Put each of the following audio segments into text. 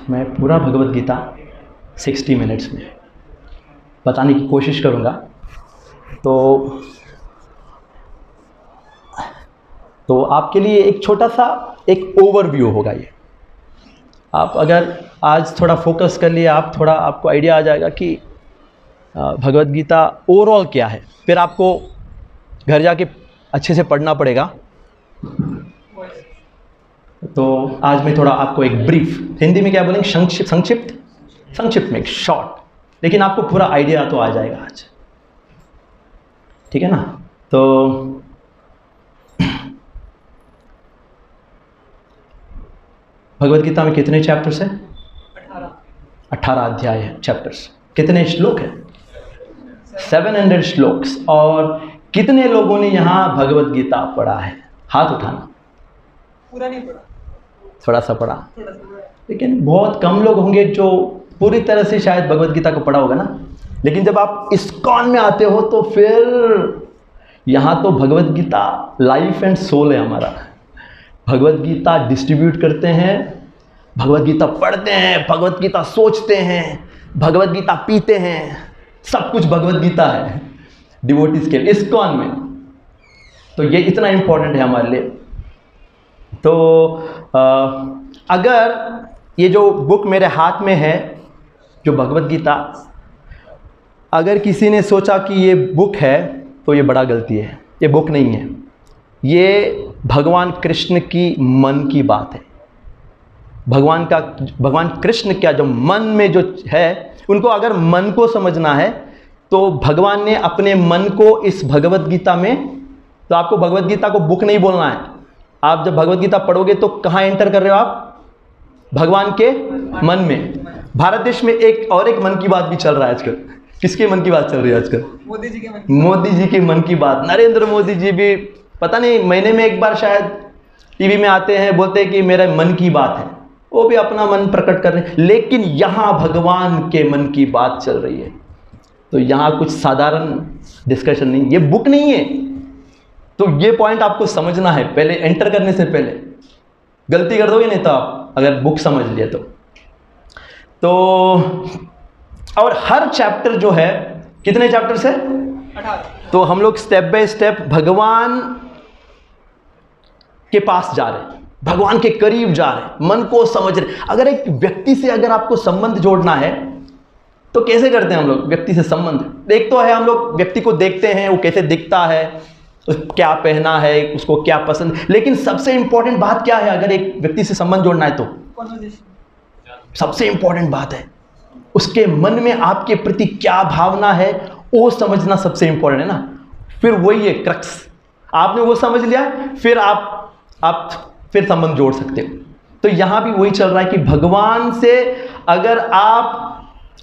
मैं पूरा भगवद गीता 60 मिनट्स में बताने की कोशिश करूँगा। तो आपके लिए एक छोटा सा एक ओवरव्यू होगा ये। आप अगर आज थोड़ा फोकस कर लिए, आपको आइडिया आ जाएगा कि भगवद गीता ओवरऑल क्या है। फिर आपको घर जाके अच्छे से पढ़ना पड़ेगा। तो आज मैं थोड़ा आपको एक ब्रीफ, हिंदी में क्या बोलेंगे, संक्षिप्त में एक शॉर्ट, लेकिन आपको पूरा आइडिया तो आ जाएगा आज, ठीक है ना। तो भगवद गीता में कितने चैप्टर्स हैं? 18 अध्याय है, चैप्टर्स। कितने श्लोक हैं? 700 श्लोक्स। और कितने लोगों ने यहाँ भगवद गीता पढ़ा है? हाथ उठाना। पूरा नहीं पढ़ा, थोड़ा सा पढ़ा, लेकिन बहुत कम लोग होंगे जो पूरी तरह से शायद भगवद गीता को पढ़ा होगा ना। लेकिन जब आप इस्कॉन में आते हो तो फिर यहाँ तो Bhagavad Gita life and soul है हमारा। भगवद गीता डिस्ट्रीब्यूट करते हैं, भगवद गीता पढ़ते हैं, भगवद गीता सोचते हैं, भगवद गीता पीते हैं, सब कुछ भगवद गीता है डिवोटीज के लिए इस्कॉन में। तो ये इतना इम्पोर्टेंट है हमारे लिए। तो अगर ये जो बुक मेरे हाथ में है, जो भगवद गीता, अगर किसी ने सोचा कि ये बुक है तो ये बड़ा गलती है। ये बुक नहीं है, ये भगवान कृष्ण की मन की बात है। भगवान कृष्ण क्या जो मन में जो है, उनको अगर मन को समझना है तो भगवान ने अपने मन को इस भगवद गीता में, तो आपको भगवद गीता को बुक नहीं बोलना है। आप जब भगवद गीता पढ़ोगे तो कहाँ एंटर कर रहे हो आप? भगवान के मन में। भारत देश में एक मन की बात भी चल रहा है आजकल। किसके मन की बात चल रही है आजकल? मोदी जी के मन की बात। नरेंद्र मोदी जी भी पता नहीं महीने में एक बार शायद टीवी में आते हैं, बोलते हैं कि मेरा मन की बात है। वो भी अपना मन प्रकट कर रहे हैं, लेकिन यहाँ भगवान के मन की बात चल रही है। तो यहाँ कुछ साधारण डिस्कशन नहीं, ये बुक नहीं है। तो ये पॉइंट आपको समझना है पहले, एंटर करने से पहले। गलती कर दोगे नहीं तो आप, अगर बुक समझ लिए तो और हर चैप्टर जो है, कितने चैप्टर्स है? 18। तो हम लोग स्टेप बाय स्टेप भगवान के पास जा रहे हैं, भगवान के करीब जा रहे हैं, मन को समझ रहे। अगर एक व्यक्ति से अगर आपको संबंध जोड़ना है तो कैसे करते हैं हम लोग व्यक्ति से संबंध? एक तो है हम लोग व्यक्ति को देखते हैं, वो कैसे दिखता है, क्या पहना है, उसको क्या पसंद, लेकिन सबसे इंपॉर्टेंट बात क्या है? अगर एक व्यक्ति से संबंध जोड़ना है तो सबसे इंपॉर्टेंट बात है उसके मन में आपके प्रति क्या भावना है, वो समझना सबसे इंपॉर्टेंट है ना। फिर वही है क्रक्स। आपने वो समझ लिया, फिर आप फिर संबंध जोड़ सकते हो। तो यहां भी वही चल रहा है कि भगवान से अगर आप,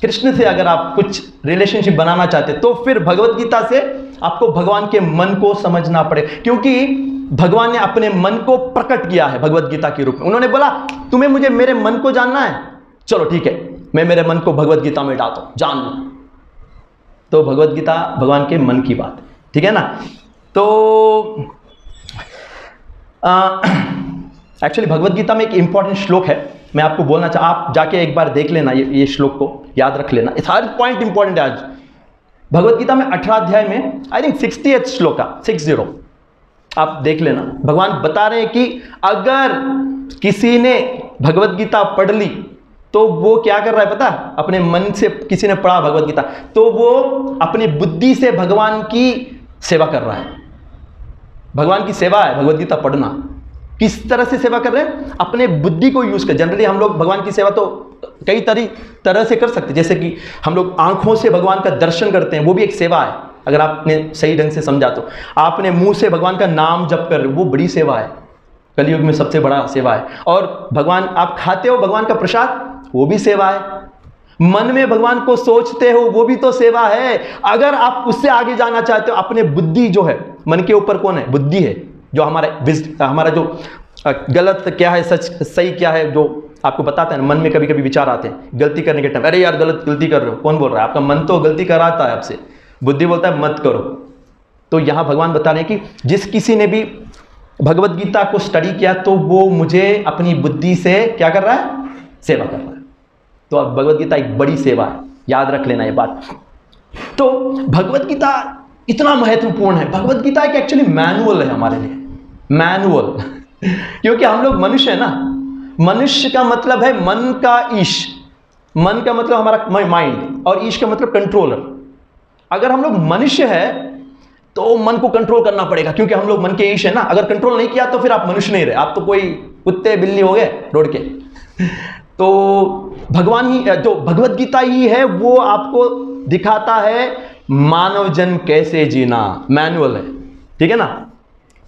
कृष्ण से अगर आप कुछ रिलेशनशिप बनाना चाहते तो फिर भगवद गीता से आपको भगवान के मन को समझना पड़ेगा, क्योंकि भगवान ने अपने मन को प्रकट किया है भगवद गीता के रूप में। उन्होंने बोला तुम्हें मुझे मेरे मन को जानना है, चलो ठीक है, मैं मेरे मन को भगवद गीता में डालता हूं, जान लो। तो भगवद गीता भगवान के मन की बात है, ठीक है ना। तो एक्चुअली भगवद गीता में एक इंपॉर्टेंट श्लोक है, मैं आपको बोलना आप जाके एक बार देख लेना, ये श्लोक को याद रख लेना। इस हर पॉइंट इंपॉर्टेंट है आज। भगवद गीता में 18 अध्याय में आई थिंक 60th श्लोक का 60, आप देख लेना। भगवान बता रहे हैं कि अगर किसी ने भगवद गीता पढ़ ली तो वो क्या कर रहा है पता? अपने मन से किसी ने पढ़ा भगवद गीता तो वो अपनी बुद्धि से भगवान की सेवा कर रहा है। भगवान की सेवा है भगवद गीता पढ़ना। किस तरह से सेवा कर रहे हैं? अपने बुद्धि को यूज कर। जनरली हम लोग भगवान की सेवा तो कई तरह से कर सकते हैं, जैसे कि हम लोग आंखों से भगवान का दर्शन करते हैं, वो भी एक सेवा है अगर आपने सही ढंग से समझा तो। आपने मुंह से भगवान का नाम जप कर रहे हो, वो बड़ी सेवा है, कलयुग में सबसे बड़ा सेवा है। और भगवान आप खाते हो भगवान का प्रसाद, वो भी सेवा है। मन में भगवान को सोचते हो, वो भी तो सेवा है। अगर आप उससे आगे जाना चाहते हो, अपने बुद्धि जो है, मन के ऊपर कौन है? बुद्धि है, जो हमारा जो गलत क्या है, सच सही क्या है, जो आपको बताता है। मन में कभी कभी विचार आते हैं गलती करने के टाइम, अरे यार गलती कर रहे हो। कौन बोल रहा है? आपका मन तो गलती कराता है आपसे, बुद्धि बोलता है मत करो। तो यहां भगवान बता रहे हैं कि जिस किसी ने भी भगवद गीता को स्टडी किया तो वो मुझे अपनी बुद्धि से क्या कर रहा है? सेवा कर रहा है। तो अब भगवत गीता एक बड़ी सेवा है, याद रख लेना ये बात। तो भगवत गीता इतना महत्वपूर्ण है। भगवत गीता एक एक्चुअली मैनुअल है हमारे लिए, मैनुअल क्योंकि हम लोग मनुष्य है ना, मनुष्य का मतलब है मन का ईश, मन का मतलब हमारा माइंड, और ईश का मतलब कंट्रोलर। अगर हम लोग मनुष्य है तो मन को कंट्रोल करना पड़ेगा, क्योंकि हम लोग मन के ईश है ना। अगर कंट्रोल नहीं किया तो फिर आप मनुष्य नहीं रहे, आप तो कोई कुत्ते बिल्ली हो गए रोड के। तो भगवान ही, तो भगवत गीता ही है वो आपको दिखाता है मानव जन्म कैसे जीना, मैनुअल है, ठीक है ना।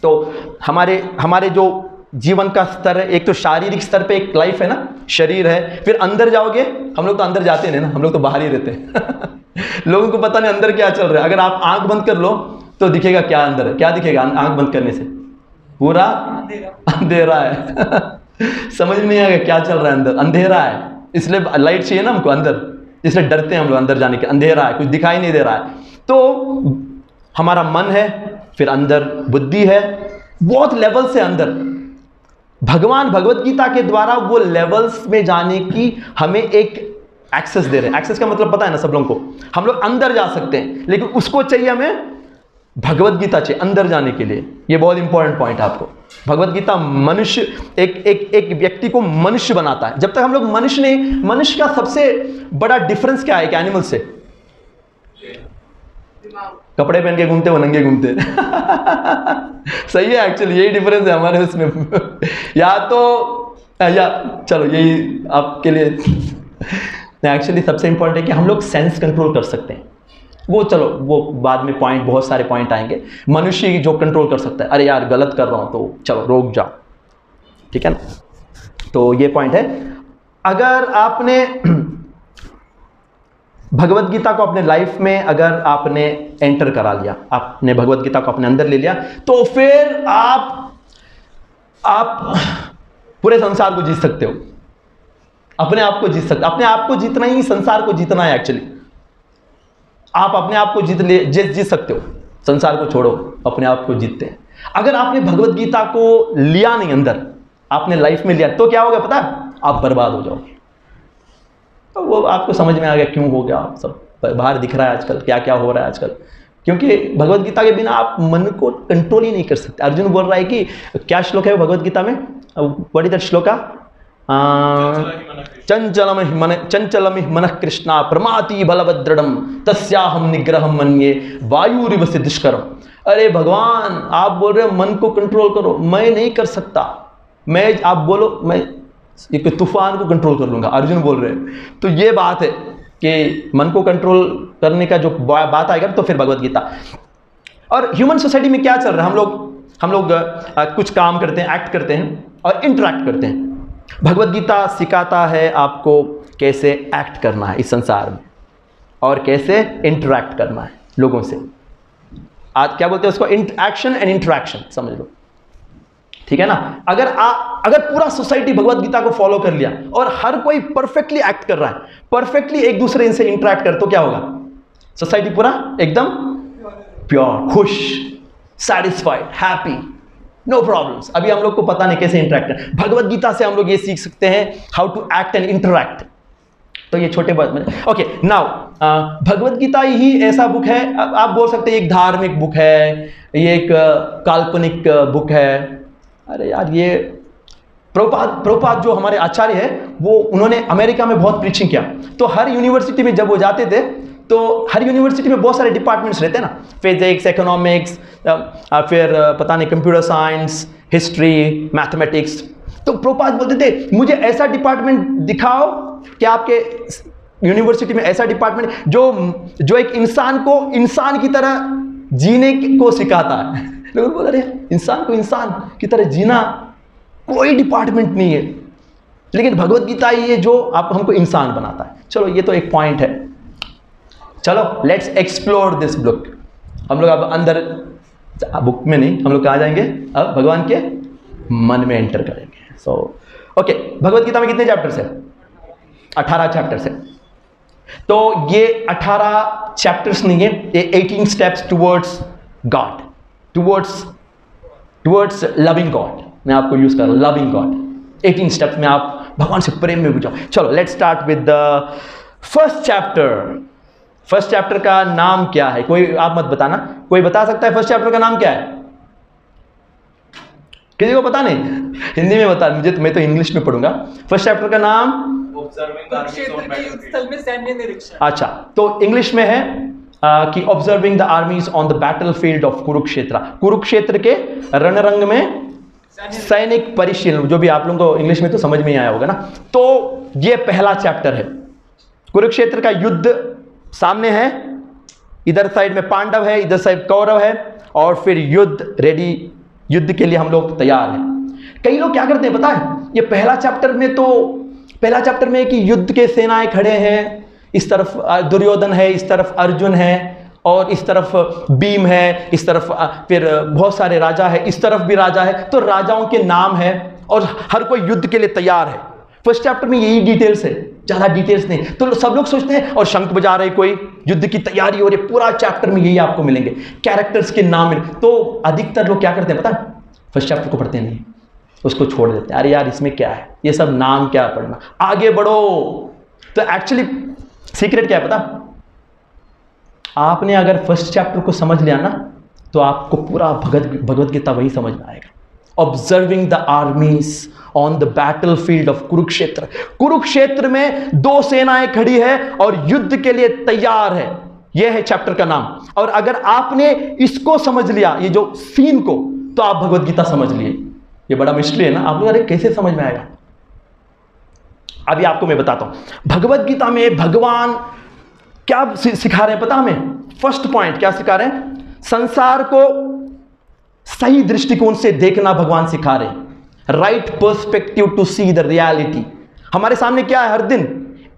तो हमारे जो जीवन का स्तर है, एक तो शारीरिक स्तर पे एक लाइफ है ना, शरीर है, फिर अंदर जाओगे, हम लोग तो अंदर जाते नहीं ना, हम लोग तो बाहर ही रहते हैं लोगों को पता नहीं अंदर क्या चल रहा है। अगर आप आंख बंद कर लो तो दिखेगा क्या अंदर है, क्या दिखेगा आंख बंद करने से? पूरा अंधेरा है समझ नहीं आएगा क्या चल रहा है अंदर, अंधेरा है, इसलिए लाइट चाहिए ना हमको अंदर, इसलिए डरते हैं हम लोग अंदर जाने के, अंधेरा है, कुछ दिखाई नहीं दे रहा है। तो हमारा मन है, फिर अंदर बुद्धि है, बहुत लेवल से अंदर। भगवान भगवत गीता के द्वारा वो लेवल्स में जाने की हमें एक एक्सेस दे रहे हैं। एक्सेस का मतलब पता है ना सब लोगों को, हम लोग अंदर जा सकते हैं, लेकिन उसको चाहिए हमें भगवत गीता चाहिए अंदर जाने के लिए। ये बहुत इंपॉर्टेंट पॉइंट है आपको। भगवत गीता मनुष्य, एक व्यक्ति को मनुष्य बनाता है। जब तक हम लोग मनुष्य नहीं, मनुष्य का सबसे बड़ा डिफरेंस क्या है एक एनिमल से? कपड़े पहन के घूमते, वो नंगे घूमते सही है, एक्चुअली यही डिफरेंस है हमारे उसमें या तो या चलो यही आपके लिए एक्चुअली सबसे इंपॉर्टेंट है कि हम लोग सेंस कंट्रोल कर सकते हैं। वो चलो वो बाद में पॉइंट, बहुत सारे पॉइंट आएंगे। मनुष्य जो कंट्रोल कर सकता है, अरे यार गलत कर रहा हूं तो चलो रोक जाओ, ठीक है ना। तो ये पॉइंट है। अगर आपने भगवत गीता को अपने लाइफ में अगर आपने एंटर करा लिया, आपने भगवत गीता को अपने अंदर ले लिया, तो फिर आप पूरे संसार को जीत सकते हो, अपने आप को जीत सकते। अपने आप को जीतना ही संसार को जीतना है एक्चुअली। आप अपने आप को जीत सकते हो, संसार को छोड़ो, अपने आप को जीतते हैं। अगर आपने भगवत गीता को लिया नहीं अंदर, आपने लाइफ में लिया, तो क्या होगा पता है? आप बर्बाद हो जाओगे। तो वो आपको समझ में आ गया क्यों हो गया, सब बाहर दिख रहा है आजकल क्या क्या हो रहा है आजकल, क्योंकि भगवत गीता के बिना आप मन को कंट्रोल ही नहीं कर सकते। अर्जुन बोल रहा है कि क्या श्लोक है भगवत गीता में, व्हाट इज दैट श्लोका? चंचलमिह मनः कृष्णा प्रमाति बलवद्दृढ़ं तस्याहं निग्रहं मन्ये वायुरिव दुष्करम। अरे भगवान आप बोल रहे हो मन को कंट्रोल करो, मैं नहीं कर सकता। मैं, आप बोलो मैं एक तूफान को कंट्रोल कर लूंगा, अर्जुन बोल रहे हैं। तो ये बात है कि मन को कंट्रोल करने का जो बात आएगा तो फिर भगवत गीता। और ह्यूमन सोसाइटी में क्या चल रहा है, हम लोग कुछ काम करते हैं, एक्ट करते हैं और इंटरैक्ट करते हैं। भगवत गीता सिखाता है आपको कैसे एक्ट करना है इस संसार में और कैसे इंटरैक्ट करना है लोगों से। आज क्या बोलते हैं उसको, एक्शन एंड इंटरैक्शन, समझ लो, ठीक है ना। अगर पूरा सोसाइटी भगवत गीता को फॉलो कर लिया और हर कोई परफेक्टली एक्ट कर रहा है, परफेक्टली एक दूसरे से इंटरैक्ट कर, तो क्या होगा? सोसाइटी पूरा एकदम प्योर, खुश, सैटिस्फाइड, हैप्पी, नो प्रॉब्लम्स। अभी हम लोग को पता नहीं कैसे इंटरैक्ट करें। भगवत गीता से हम लोग ये सीख सकते हैं how to act and interact. तो ये छोटे बात में ओके। नाउ भगवत गीता ही ऐसा बुक है, आप बोल सकते हैं एक धार्मिक बुक है, ये एक काल्पनिक बुक है। अरे यार ये प्रभुपाद जो हमारे आचार्य है, वो उन्होंने अमेरिका में बहुत प्रीचिंग किया। तो हर यूनिवर्सिटी में जब वो जाते थे, तो हर यूनिवर्सिटी में बहुत सारे डिपार्टमेंट्स रहते हैं ना, फिजिक्स, इकोनॉमिक्स, फिर पता नहीं कंप्यूटर साइंस, हिस्ट्री, मैथमेटिक्स। तो प्रभुपाद बोलते थे मुझे ऐसा डिपार्टमेंट दिखाओ कि आपके यूनिवर्सिटी में ऐसा डिपार्टमेंट जो एक इंसान को इंसान की तरह जीने को सिखाता है। लोग बोल रहे हैं इंसान को इंसान की तरह जीना कोई डिपार्टमेंट नहीं है, लेकिन भगवत गीता ही है जो हमको इंसान बनाता है। चलो ये तो एक पॉइंट है। चलो लेट्स एक्सप्लोर दिस बुक। हम लोग अब अंदर बुक में नहीं, हम लोग कहाँ जाएंगे? अब भगवान के मन में एंटर करेंगे। सो ओके, भगवत गीता में कितने चैप्टर्स है? 18 चैप्टर्स है। तो ये 18 चैप्टर्स नहीं है, ये 18 steps towards God, towards loving God. मैं आपको यूज कर रहा हूं, लविंग गॉड। 18 स्टेप्स में आप भगवान से प्रेम में बुझाओ। चलो let's start with the first chapter. First chapter का नाम क्या है? कोई आप मत बताना, कोई बता सकता है फर्स्ट चैप्टर का नाम क्या है? किसी को पता नहीं? हिंदी में बता, मैं तो इंग्लिश में पढ़ूंगा। फर्स्ट चैप्टर का नाम कुरुक्षेत्र के युद्ध स्थल में सैन्य निरीक्षण। अच्छा, तो इंग्लिश में है कि observing the armies on the battle field of Kurukshetra. Kurukshetra के रणरंग में सैनिक परिशीलन, जो भी आप लोगों को इंग्लिश में तो समझ में ही आया होगा ना। तो ये पहला चैप्टर है। कुरुक्षेत्र का युद्ध सामने है, इधर साइड में पांडव है, इधर साइड कौरव है, और फिर युद्ध रेडी, युद्ध के लिए हम लोग तैयार हैं। कई लोग क्या करते हैं पता है, ये पहला चैप्टर में है कि युद्ध के सेनाएं खड़े हैं, इस तरफ दुर्योधन है, इस तरफ अर्जुन है, और इस तरफ भीम है, इस तरफ फिर बहुत सारे राजा है, इस तरफ भी राजा है, तो राजाओं के नाम है और हर कोई युद्ध के लिए तैयार है। फर्स्ट चैप्टर में यही डिटेल्स है, ज्यादा डिटेल्स नहीं। तो सब लोग सोचते हैं और शंख बजा रहे, कोई युद्ध की तैयारी हो रही, पूरा चैप्टर में यही आपको मिलेंगे, कैरेक्टर्स के नाम मिले। तो अधिकतर लोग क्या करते हैं पता है, फर्स्ट चैप्टर को पढ़ते नहीं, उसको छोड़ देते हैं। अरे यार इसमें क्या है, ये सब नाम क्या पढ़ना, आगे बढ़ो। तो एक्चुअली सीक्रेट क्या है पता, आपने अगर फर्स्ट चैप्टर को समझ लिया ना, तो आपको पूरा भगवत गीता वही समझ में आएगा। Observing the armies on the battle field of Kurukshetra. Kurukshetra में दो सेनाएं खड़ी है और युद्ध के लिए तैयार है, यह है चैप्टर का नाम। और अगर आपने इसको समझ लिया, ये जो सीन को, तो आप भगवत गीता समझ लिए। ये बड़ा मिस्ट्री है ना, आप लोग अरे कैसे समझ में आएगा? अभी आपको मैं बताता हूं भगवत गीता में भगवान क्या सिखा रहे हैं पता हमें? फर्स्ट पॉइंट क्या सिखा रहे हैं? संसार को सही दृष्टिकोण से देखना भगवान सिखा रहे हैं। Right perspective to see the reality. हमारे सामने क्या है? हर दिन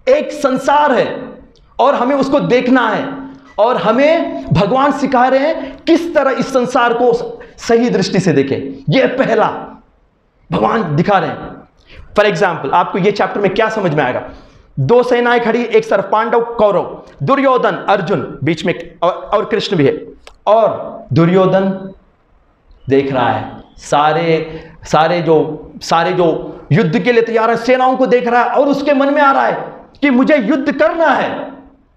एक संसार है और हमें उसको देखना है, और हमें भगवान सिखा रहे हैं किस तरह इस संसार को सही दृष्टि से देखें। यह पहला भगवान दिखा रहे हैं। फॉर एग्जाम्पल आपको यह चैप्टर में क्या समझ में आएगा? दो सेनाएं खड़ी, एक तरफ पांडव कौरव, दुर्योधन अर्जुन बीच में, और कृष्ण भी है। और दुर्योधन देख रहा है सारे जो युद्ध के लिए तैयार है, सेनाओं को देख रहा है, और उसके मन में आ रहा है कि मुझे युद्ध करना है,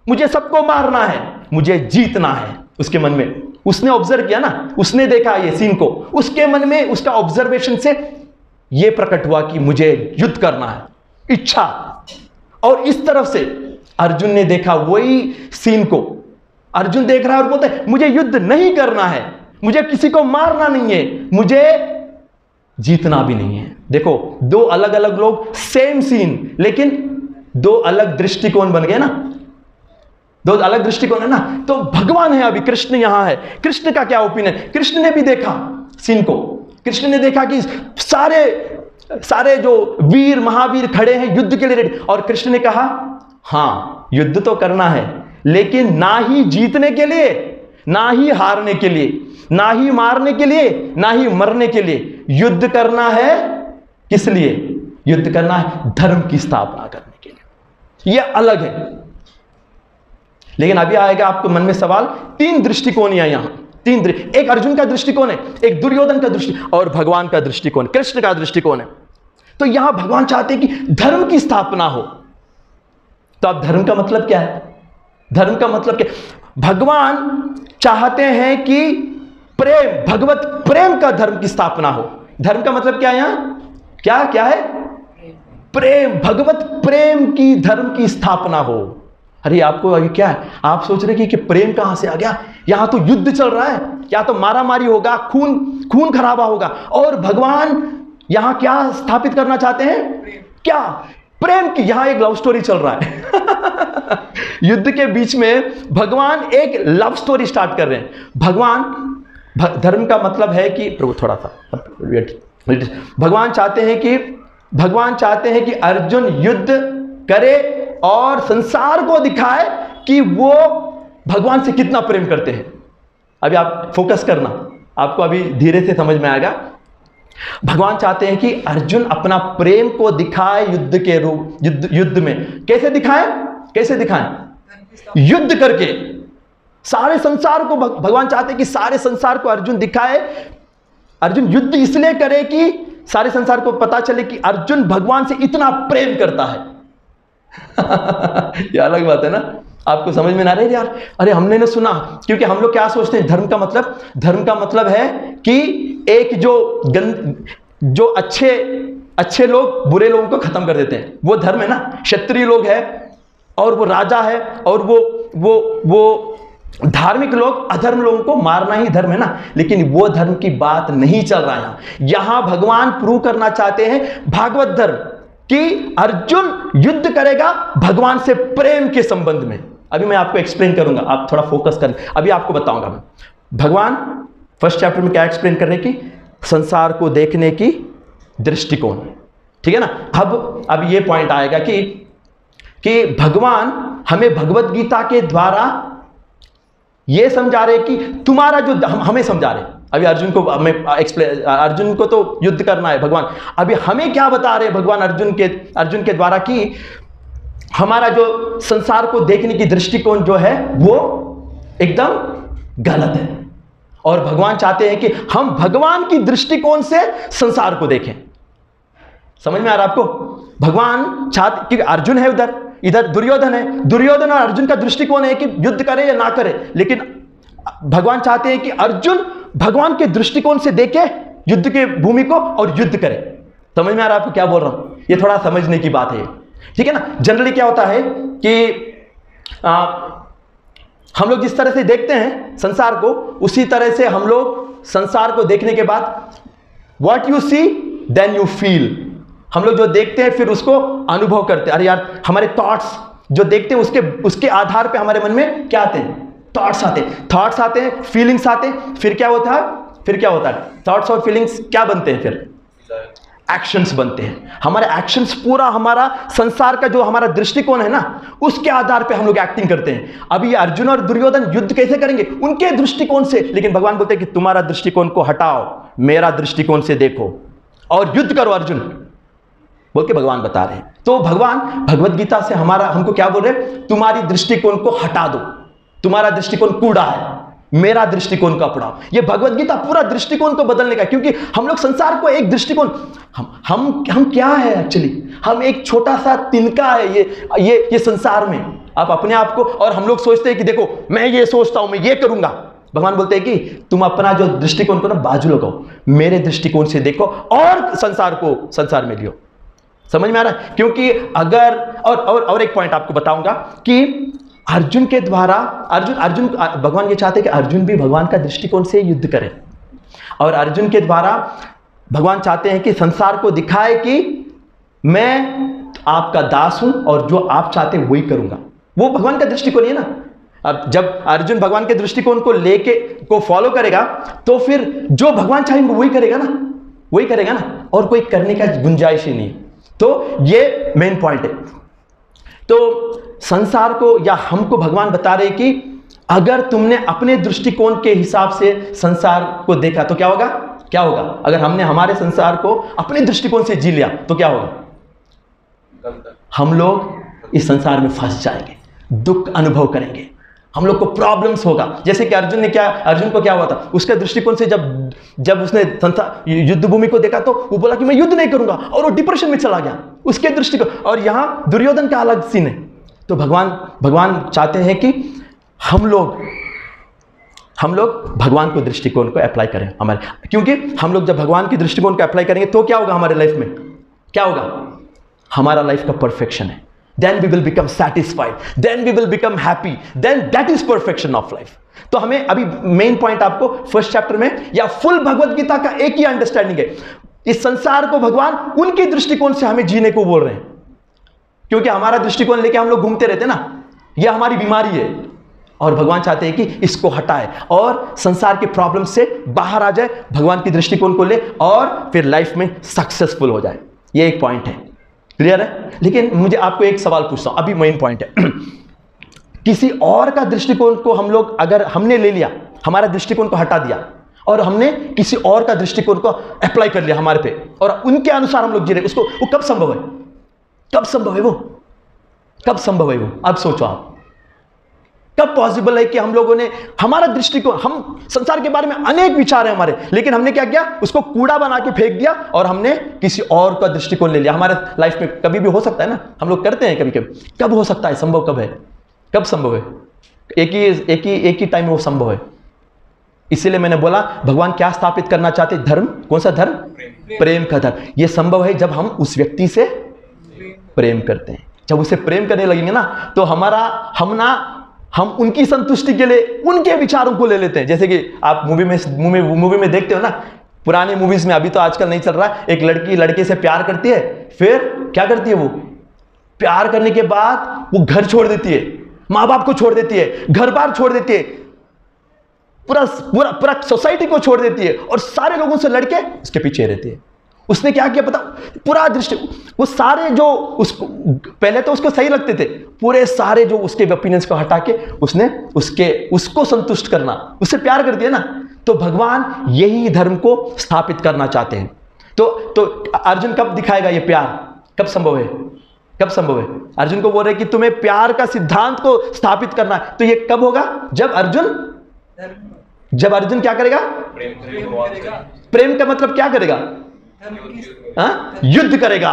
मुझे सबको मारना है, मुझे जीतना है। उसके मन में, उसने ऑब्जर्व किया ना, उसने देखा ये सीन को, उसके मन में उसका ऑब्जर्वेशन से यह प्रकट हुआ कि मुझे युद्ध करना है, इच्छा। और इस तरफ से अर्जुन ने देखा वही सीन को, अर्जुन देख रहा है और बोलता है मुझे युद्ध नहीं करना है, मुझे किसी को मारना नहीं है, मुझे जीतना भी नहीं है। देखो दो अलग अलग लोग, सेम सीन, लेकिन दो अलग दृष्टिकोण बन गए ना, दो अलग दृष्टिकोण है ना। तो भगवान है, अभी कृष्ण यहां है, कृष्ण का क्या ओपिनियन? कृष्ण ने भी देखा सीन को, कृष्ण ने देखा कि सारे जो वीर महावीर खड़े हैं युद्ध के लिए रेडी, और कृष्ण ने कहा हां युद्ध तो करना है, लेकिन ना ही जीतने के लिए, ना ही हारने के लिए, ना ही मारने के लिए, ना ही मरने के लिए। युद्ध करना है किस लिए? युद्ध करना है धर्म की स्थापना करने के लिए। यह अलग है। लेकिन अभी आएगा आपको मन में सवाल, तीन दृष्टिकोण यहां, एक अर्जुन का दृष्टिकोण है, एक दुर्योधन का दृष्टिकोण, और भगवान का दृष्टिकोण, कृष्ण का दृष्टिकोण है। तो यहां भगवान चाहते हैं कि धर्म की स्थापना हो। तो अब धर्म का मतलब क्या है? धर्म का मतलब क्या? भगवान चाहते हैं कि प्रेम, भगवत प्रेम का धर्म की स्थापना हो। धर्म का मतलब क्या है यहां? क्या है? प्रेम, भगवत प्रेम की धर्म की स्थापना हो। अरे आपको अभी क्या है, आप सोच रहे कि प्रेम कहां से आ गया? यहां तो युद्ध चल रहा है, या तो मारामारी होगा, खून खराबा होगा, और भगवान यहां क्या स्थापित करना चाहते हैं? क्या? प्रेम की। यहां एक लव स्टोरी चल रहा है युद्ध के बीच में भगवान एक लव स्टोरी स्टार्ट कर रहे हैं। धर्म का मतलब है कि प्रभु थोड़ा सा भगवान चाहते हैं कि अर्जुन युद्ध करे और संसार को दिखाए कि वो भगवान से कितना प्रेम करते हैं। अभी आप फोकस करना, आपको अभी धीरे से समझ में आएगा। भगवान चाहते हैं कि अर्जुन अपना प्रेम को दिखाए युद्ध के रूप, युद्ध में। कैसे दिखाएं? युद्ध करके सारे संसार को भगवान चाहते हैं कि सारे संसार को अर्जुन दिखाए। अर्जुन युद्ध इसलिए करे कि सारे संसार को पता चले कि अर्जुन भगवान से इतना प्रेम करता है। ये अलग बात है ना, आपको समझ में ना रहे यार, अरे हमने ना सुना, क्योंकि हम लोग क्या सोचते हैं धर्म का मतलब है कि एक जो अच्छे लोग बुरे लोगों को खत्म कर देते हैं, वो धर्म है ना। क्षत्रिय लोग है और वो राजा है और वो धार्मिक लोग अधर्म लोगों को मारना ही धर्म है ना। लेकिन वो धर्म की बात नहीं चल रहा है यहां भगवान प्रूव करना चाहते हैं भागवत धर्म कि अर्जुन युद्ध करेगा भगवान से प्रेम के संबंध में। अभी मैं आपको एक्सप्लेन करूंगा, आप थोड़ा फोकस करें, अभी आपको बताऊंगा मैं। भगवान फर्स्ट चैप्टर में क्या एक्सप्लेन करने की, संसार को देखने की दृष्टिकोण, ठीक है ना। अब ये पॉइंट आएगा कि भगवान हमें भगवत गीता के द्वारा ये समझा रहे कि तुम्हारा जो हमें समझा रहे, अभी अर्जुन को तो युद्ध करना है भगवान, अभी हमें क्या बता रहे भगवान अर्जुन के द्वारा कि हमारा जो संसार को देखने की दृष्टिकोण जो है वो एकदम गलत है। और भगवान चाहते हैं कि हम भगवान की दृष्टिकोण से संसार को देखें। समझ में आ रहा आपको? भगवान चाहते, क्योंकि अर्जुन है इधर दुर्योधन है, दुर्योधन और अर्जुन का दृष्टिकोण है कि युद्ध करे या ना करे, लेकिन भगवान चाहते हैं कि अर्जुन भगवान के दृष्टिकोण से देखे युद्ध के भूमि को और युद्ध करे। समझ में आ रहा है आपको क्या बोल रहा हूं? ये थोड़ा समझने की बात है, ठीक है ना। जनरली क्या होता है कि हम लोग जिस तरह से देखते हैं संसार को, उसी तरह से हम लोग संसार को देखने के बाद what you see then you feel, हम लोग जो देखते हैं फिर उसको अनुभव करते हैं। अरे यार, हमारे थॉट्स जो देखते हैं उसके आधार पे हमारे मन में क्या आते हैं, थॉट्स आते हैं, फीलिंग्स आते हैं, फिर क्या होता है थॉट्स और फीलिंग्स क्या बनते हैं, फिर एक्शंस बनते हैं। हमारे एक्शंस पूरा हमारा संसार का जो हमारा दृष्टिकोण है ना, उसके आधार पे हम लोग एक्टिंग करते हैं। अभी ये अर्जुन और दुर्योधन युद्ध कैसे करेंगे, उनके दृष्टिकोण से, लेकिन भगवान बोलते हैं कि तुम्हारा दृष्टिकोण को हटाओ, मेरा दृष्टिकोण से देखो और युद्ध करो अर्जुन, बोल के भगवान बता रहे हैं। तो भगवान भगवत गीता से हमको क्या बोल रहे हैं, तुम्हारी दृष्टिकोण को हटा दो, तुम्हारा दृष्टिकोण कूड़ा है, मेरा दृष्टिकोण को अपनाओ। ये भगवत गीता पूरा दृष्टिकोण को बदलने का, क्योंकि हम लोग संसार को एक दृष्टिकोण, हम क्या है एक्चुअली, हम एक छोटा सा तिनका है ये संसार में। आप अपने आप को, और हम लोग सोचते हैं कि देखो मैं ये सोचता हूं, मैं ये करूंगा। भगवान बोलते हैं कि तुम अपना जो दृष्टिकोण को ना बाजू लगाओ, मेरे दृष्टिकोण से देखो और संसार में लियो। समझ में आ रहा है? क्योंकि अगर और एक पॉइंट आपको बताऊंगा कि अर्जुन के द्वारा अर्जुन भगवान ये चाहते हैं कि अर्जुन भी भगवान का दृष्टिकोण से युद्ध करे, और अर्जुन के द्वारा भगवान चाहते हैं कि संसार को दिखाए कि मैं आपका दास हूं और जो आप चाहते हैं वही करूंगा। वो भगवान का दृष्टिकोण है ना। अब जब अर्जुन भगवान के दृष्टिकोण को फॉलो करेगा तो फिर जो भगवान चाहेंगे वही करेगा ना, और कोई करने का गुंजाइश ही नहीं। तो ये मेन पॉइंट है। तो संसार को या हमको भगवान बता रहे कि अगर तुमने अपने दृष्टिकोण के हिसाब से संसार को देखा तो क्या होगा, अगर हमने हमारे संसार को अपने दृष्टिकोण से जी लिया तो क्या होगा, हम लोग इस संसार में फंस जाएंगे, दुख अनुभव करेंगे, हम लोग को प्रॉब्लम्स होगा। जैसे कि अर्जुन को क्या हुआ था, उसके दृष्टिकोण से जब उसने युद्ध भूमि को देखा तो वो बोला कि मैं युद्ध नहीं करूंगा, और वो डिप्रेशन में चला गया, उसके दृष्टिकोण। और यहां दुर्योधन का अलग सीन है। तो भगवान चाहते हैं कि हम लोग भगवान को दृष्टिकोण को अप्लाई करें हमारे, क्योंकि हम लोग जब भगवान की दृष्टिकोण को अप्लाई करेंगे तो क्या होगा, हमारे लाइफ में क्या होगा, हमारा लाइफ का परफेक्शन है। Then we will become satisfied, then we will become happy, then that is perfection of life. तो हमें अभी मेन पॉइंट आपको फर्स्ट चैप्टर में या फुल भगवत गीता का एक ही अंडरस्टैंडिंग है, इस संसार को भगवान उनके दृष्टिकोण से हमें जीने को बोल रहे हैं। क्योंकि हमारा दृष्टिकोण लेके हम लोग घूमते रहते ना, यह हमारी बीमारी है, और भगवान चाहते हैं कि इसको हटाए और संसार के प्रॉब्लम से बाहर आ जाए, भगवान की दृष्टिकोण को ले और फिर लाइफ में सक्सेसफुल हो जाए। ये एक पॉइंट है, क्लियर है? लेकिन मुझे आपको एक सवाल पूछता हूं, अभी मेन पॉइंट है किसी और का दृष्टिकोण को हम लोग अगर हमने ले लिया, हमारा दृष्टिकोण को हटा दिया और हमने किसी और का दृष्टिकोण को अप्लाई कर लिया हमारे पे, और उनके अनुसार हम लोग जी रहे, उसको वो कब संभव है, कब संभव है वो? अब सोचो आप, कब पॉसिबल है कि हम लोगों ने, हमारा दृष्टिकोण, हम संसार के बारे में अनेक विचार है हमारे, लेकिन हमने क्या किया, उसको कूड़ा बना के फेंक दिया और हमने किसी और का दृष्टिकोण ले लिया। हमारे लाइफ में कभी भी हो सकता है ना, हम लोग करते हैं कभी कभी। कब हो सकता है, संभव कब है, कब संभव है? एक ही टाइम में वो संभव है। इसीलिए मैंने बोला भगवान क्या स्थापित करना चाहते, धर्म, कौन सा धर्म? प्रेम का धर्म। यह संभव है जब हम उस व्यक्ति से प्रेम करते हैं। जब उसे प्रेम करने लगेंगे ना, तो हम उनकी संतुष्टि के लिए उनके विचारों को ले लेते हैं। जैसे कि आप मूवी में देखते हो ना, पुराने मूवीज में, अभी तो आजकल नहीं चल रहा, एक लड़की लड़के से प्यार करती है, फिर क्या करती है, वो प्यार करने के बाद वो घर छोड़ देती है, माँ बाप को छोड़ देती है, घर बार छोड़ देती है, पूरा सोसाइटी को छोड़ देती है और सारे लोगों से लड़के उसके पीछे रहती है। उसने क्या किया पता, पूरा दृष्टि, वो सारे जो उसको पहले तो उसको सही लगते थे, पूरे सारे जो उसके ओपिनियंस को हटा के उसने उसको संतुष्ट करना, उससे प्यार करती है ना। तो भगवान यही धर्म को स्थापित करना चाहते हैं। तो अर्जुन कब दिखाएगा ये प्यार, कब संभव है, कब संभव है? अर्जुन को बोल रहे कि तुम्हें प्यार का सिद्धांत को स्थापित करना है। तो ये कब होगा? जब अर्जुन क्या करेगा? प्रेम का मतलब क्या करेगा? युद्ध करेगा।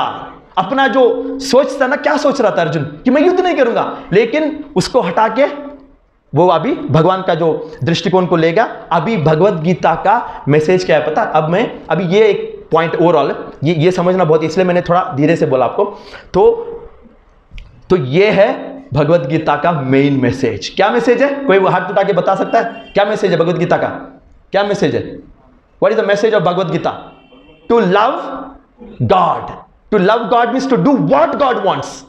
अपना जो सोच था ना, क्या सोच रहा था अर्जुन कि मैं युद्ध नहीं करूंगा, लेकिन उसको हटा के वो अभी भगवान का जो दृष्टिकोण को लेगा। अभी भगवत गीता का मैसेज क्या है पता? अभी ये एक पॉइंट ओवरऑल ये समझना बहुत, इसलिए मैंने थोड़ा धीरे से बोला आपको। तो ये है भगवत गीता का मेन मैसेज। क्या मैसेज है? कोई हाथ उठा के बता सकता है क्या मैसेज है भगवत गीता का? क्या मैसेज है? What is the message of Bhagavad Gita? To love God. To love God means to do what God wants.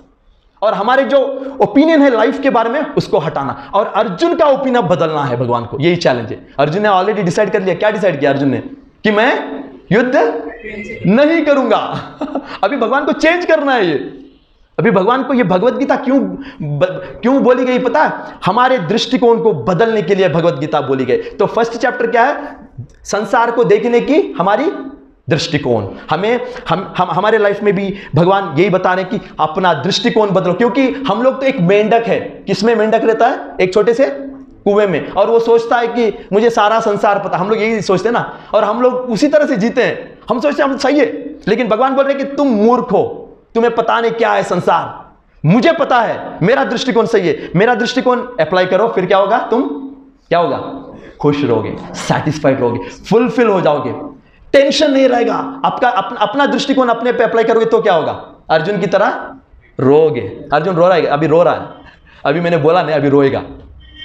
और हमारे जो ओपिनियन है लाइफ के बारे में, उसको हटाना। और अर्जुन का ओपिनियन बदलना है भगवान को, यही चैलेंज है। अर्जुन ने ऑलरेडी डिसाइड कर लिया। क्या डिसाइड किया अर्जुन ने? कि मैं युद्ध नहीं करूंगा। अभी भगवान को चेंज करना है ये। अभी भगवान को ये भगवत गीता क्यों बोली गई पता है? हमारे दृष्टिकोण को बदलने के लिए भगवत गीता बोली गई। तो फर्स्ट चैप्टर क्या है? संसार को देखने की हमारी दृष्टिकोण। हमारे लाइफ में भी भगवान यही बता रहे हैं कि अपना दृष्टिकोण बदलो। क्योंकि हम लोग तो एक मेंढक है। किसमें मेंढक रहता है? एक छोटे से कुएं में। और वो सोचता है कि मुझे सारा संसार पता। हम लोग यही सोचते हैं ना, और हम लोग उसी तरह से जीते हैं। हम सोचते हैं हम सही है, लेकिन भगवान बोल रहे हैं कि तुम मूर्ख हो, तुम्हें पता नहीं क्या है संसार। मुझे पता है, मेरा दृष्टिकोण सही है। मेरा दृष्टिकोण अप्लाई करो, फिर क्या होगा? तुम क्या होगा? खुश रहोगे, सेटिस्फाइड रहोगे, फुलफिल हो जाओगे, टेंशन नहीं रहेगा। आपका अपना दृष्टिकोण अपने पे अप्लाई करोगे तो क्या होगा? अर्जुन की तरह रोओगे। अर्जुन रो रहा है, अभी रो रहा है। अभी मैंने बोला नहीं, अभी रोएगा।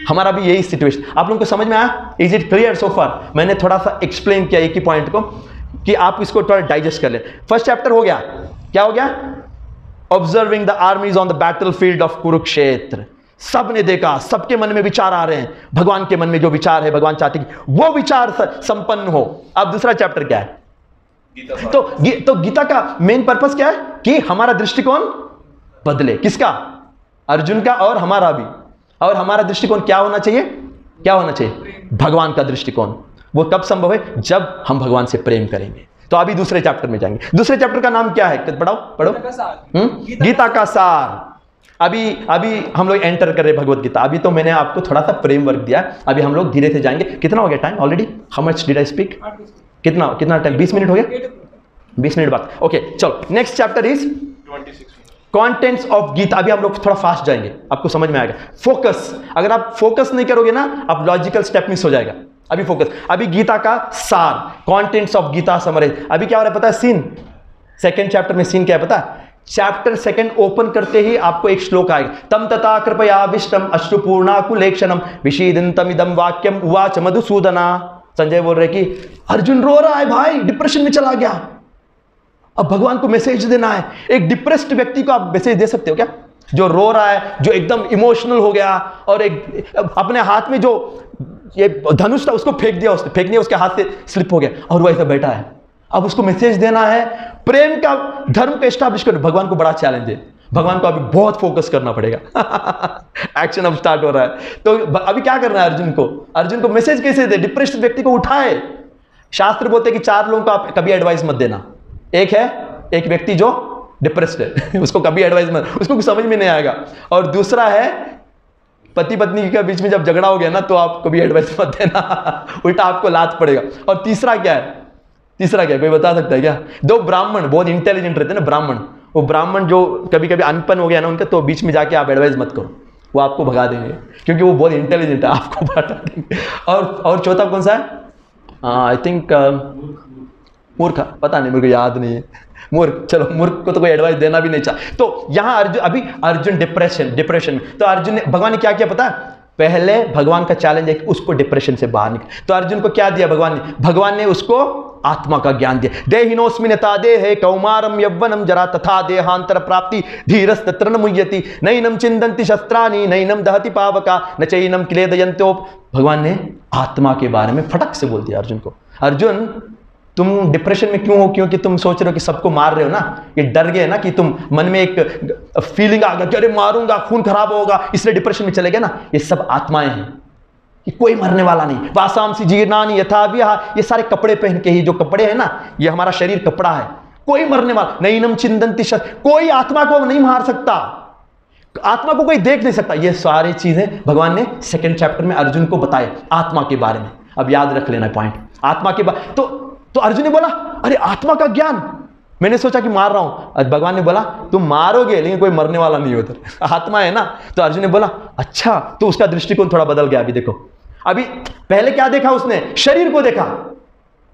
हमारा भी यही सिचुएशन। आप लोगों को समझ में आया? इज इट क्लियर सो फार? मैंने थोड़ा सा एक्सप्लेन किया एक ही पॉइंट को, कि आप इसको थोड़ा डाइजेस्ट कर ले। फर्स्ट चैप्टर हो गया। क्या हो गया? Observing the armies on the battle field of Kurukshetra. सबने देखा, सबके मन में विचार आ रहे हैं। भगवान के मन में जो विचार है, भगवान चाहते कि वो विचार संपन्न हो। अब दूसरा चैप्टर क्या है? तो गीता का मेन पर्पस क्या है? कि हमारा दृष्टिकोण बदले। किसका? अर्जुन का और हमारा भी। और हमारा दृष्टिकोण क्या होना चाहिए? क्या होना चाहिए? भगवान का दृष्टिकोण। वो कब संभव है? जब हम भगवान से प्रेम करेंगे। तो अभी दूसरे चैप्टर में जाएंगे। दूसरे चैप्टर का नाम क्या है? पढ़ो। गीता का सार। अभी हम लोग एंटर कर रहे भगवत गीता। अभी तो मैंने आपको थोड़ा सा फ्रेमवर्क दिया, अभी हम लोग धीरे से जाएंगे। कितना हो गया time already? How much did I speak? कितना टाइम? 20 मिनट हो गया? 20 मिनट बाद। ओके, चलो next chapter is 26 contents of Gita. अभी हम लोग थोड़ा फास्ट जाएंगे, आपको समझ में आएगा। फोकस। अगर आप फोकस नहीं करोगे ना, आप लॉजिकल स्टेप मिस हो जाएगा। अभी फोकस। अभी गीता का सार, कंटेंट्स ऑफ गीता समराइज। अभी क्या हो रहा है पता है? सीन। सेकंड चैप्टर में सीन क्या है पता है? चैप्टर सेकंड ओपन करते ही आपको एक श्लोक आएगा। तम तथा कृपया विष्टम अश्रुपूर्णाकुलेक्षणम विषीदंतम इदम वाक्यम उवाच मधुसूदना। संजय बोल रहे कि अर्जुन रो रहा है भाई, डिप्रेशन में चला गया। अब भगवान को मैसेज देना है। एक डिप्रेस्ड व्यक्ति को आप मैसेज दे सकते हो क्या? जो रो रहा है, जो एकदम इमोशनल हो गया, और एक अपने हाथ में जो ये धनुष था उसको फेंक दिया, उसने फेंक दिया, उसके हाथ से स्लिप हो गया, और वो ऐसा बैठा है। अब उसको मैसेज देना है, प्रेम का धर्म को एस्टैब्लिश करना। भगवान को बड़ा चैलेंज है। भगवान को अभी बहुत फोकस करना पड़ेगा। एक्शन अब स्टार्ट हो रहा है। तो अभी क्या करना है अर्जुन को? अर्जुन को मैसेज कैसे दे? डिप्रेस्ड व्यक्ति को उठाए। शास्त्र बोलते हैं कि 4 लोगों को आप कभी एडवाइस मत देना। एक है एक व्यक्ति जो डिप्रेस्ड है, उसको कभी एडवाइस मत, उसको कुछ समझ में नहीं आएगा। और दूसरा है पति पत्नी के बीच में जब झगड़ा हो गया ना, तो आप कभी एडवाइस मत देना, उल्टा आपको लात पड़ेगा। और तीसरा क्या है, तीसरा क्या है, कोई बता सकता है क्या? दो ब्राह्मण बहुत इंटेलिजेंट रहते हैं ना, ब्राह्मण, वो ब्राह्मण जो कभी कभी अनपन हो गया ना उनका, तो बीच में जाके आप एडवाइस मत करो, वो आपको भगा देंगे, क्योंकि वो बहुत इंटेलिजेंट है, आपको बता देंगे। और चौथा कौन सा है? आई थिंक मूर्ख, पता नहीं, मेरे को याद नहीं है, मूर्ख। चलो, मूर्ख को तो कोई एडवाइस देना भी नहीं चाह। तो यहाँ अर्जुन डिप्रेशन में, तो अर्जुन ने, भगवान ने क्या किया पता है? पहले भगवान का चैलेंज है कि उसको डिप्रेशन से बाहर निकल, तो अर्जुन को क्या दिया भगवान ने उसको आत्मा का ज्ञान दिया। देहिनोस्मिन् यथा देहे कौमारम यौवनम जरा तथा देहांतर प्राप्ति धीरस् तत्र न मुह्यति नैनम चिंदन्ति शस्त्राणि नैनम दहति पावका न चैनम क्लेदयन्त्योप। भगवान ने आत्मा के बारे में फटक से बोल दिया अर्जुन को। अर्जुन, तुम डिप्रेशन में क्यों हो? क्योंकि तुम सोच रहे हो कि सबको मार रहे हो ना, ये डर गए ना कि तुम मन में एक फीलिंग आ गया कि अरे मारूंगा, खून खराब होगा, इसलिए डिप्रेशन में चले गए ना। ये सब आत्माएं हैं, कि कोई मरने वाला नहीं। वासांसी जीर्णानि यथा विहाय, ये सारे कपड़े पहन के ही, जो कपड़े हैं ना, ये हमारा शरीर कपड़ा है, कोई मरने वाला नैनम चिंदन्ति शस्त्र, कोई आत्मा को नहीं मार सकता, आत्मा को कोई देख नहीं सकता। ये सारी चीजें भगवान ने सेकंड चैप्टर में अर्जुन को बताए आत्मा के बारे में। अब याद रख लेना पॉइंट, आत्मा के बारे। तो अर्जुन ने बोला अरे आत्मा का ज्ञान, मैंने सोचा कि मार रहा हूं। भगवान ने बोला तुम मारोगे लेकिन कोई मरने वाला नहीं होता, आत्मा है ना। तो अर्जुन ने बोला अच्छा, तो उसका दृष्टिकोण थोड़ा बदल गया। अभी देखो, अभी पहले क्या देखा उसने? शरीर को देखा,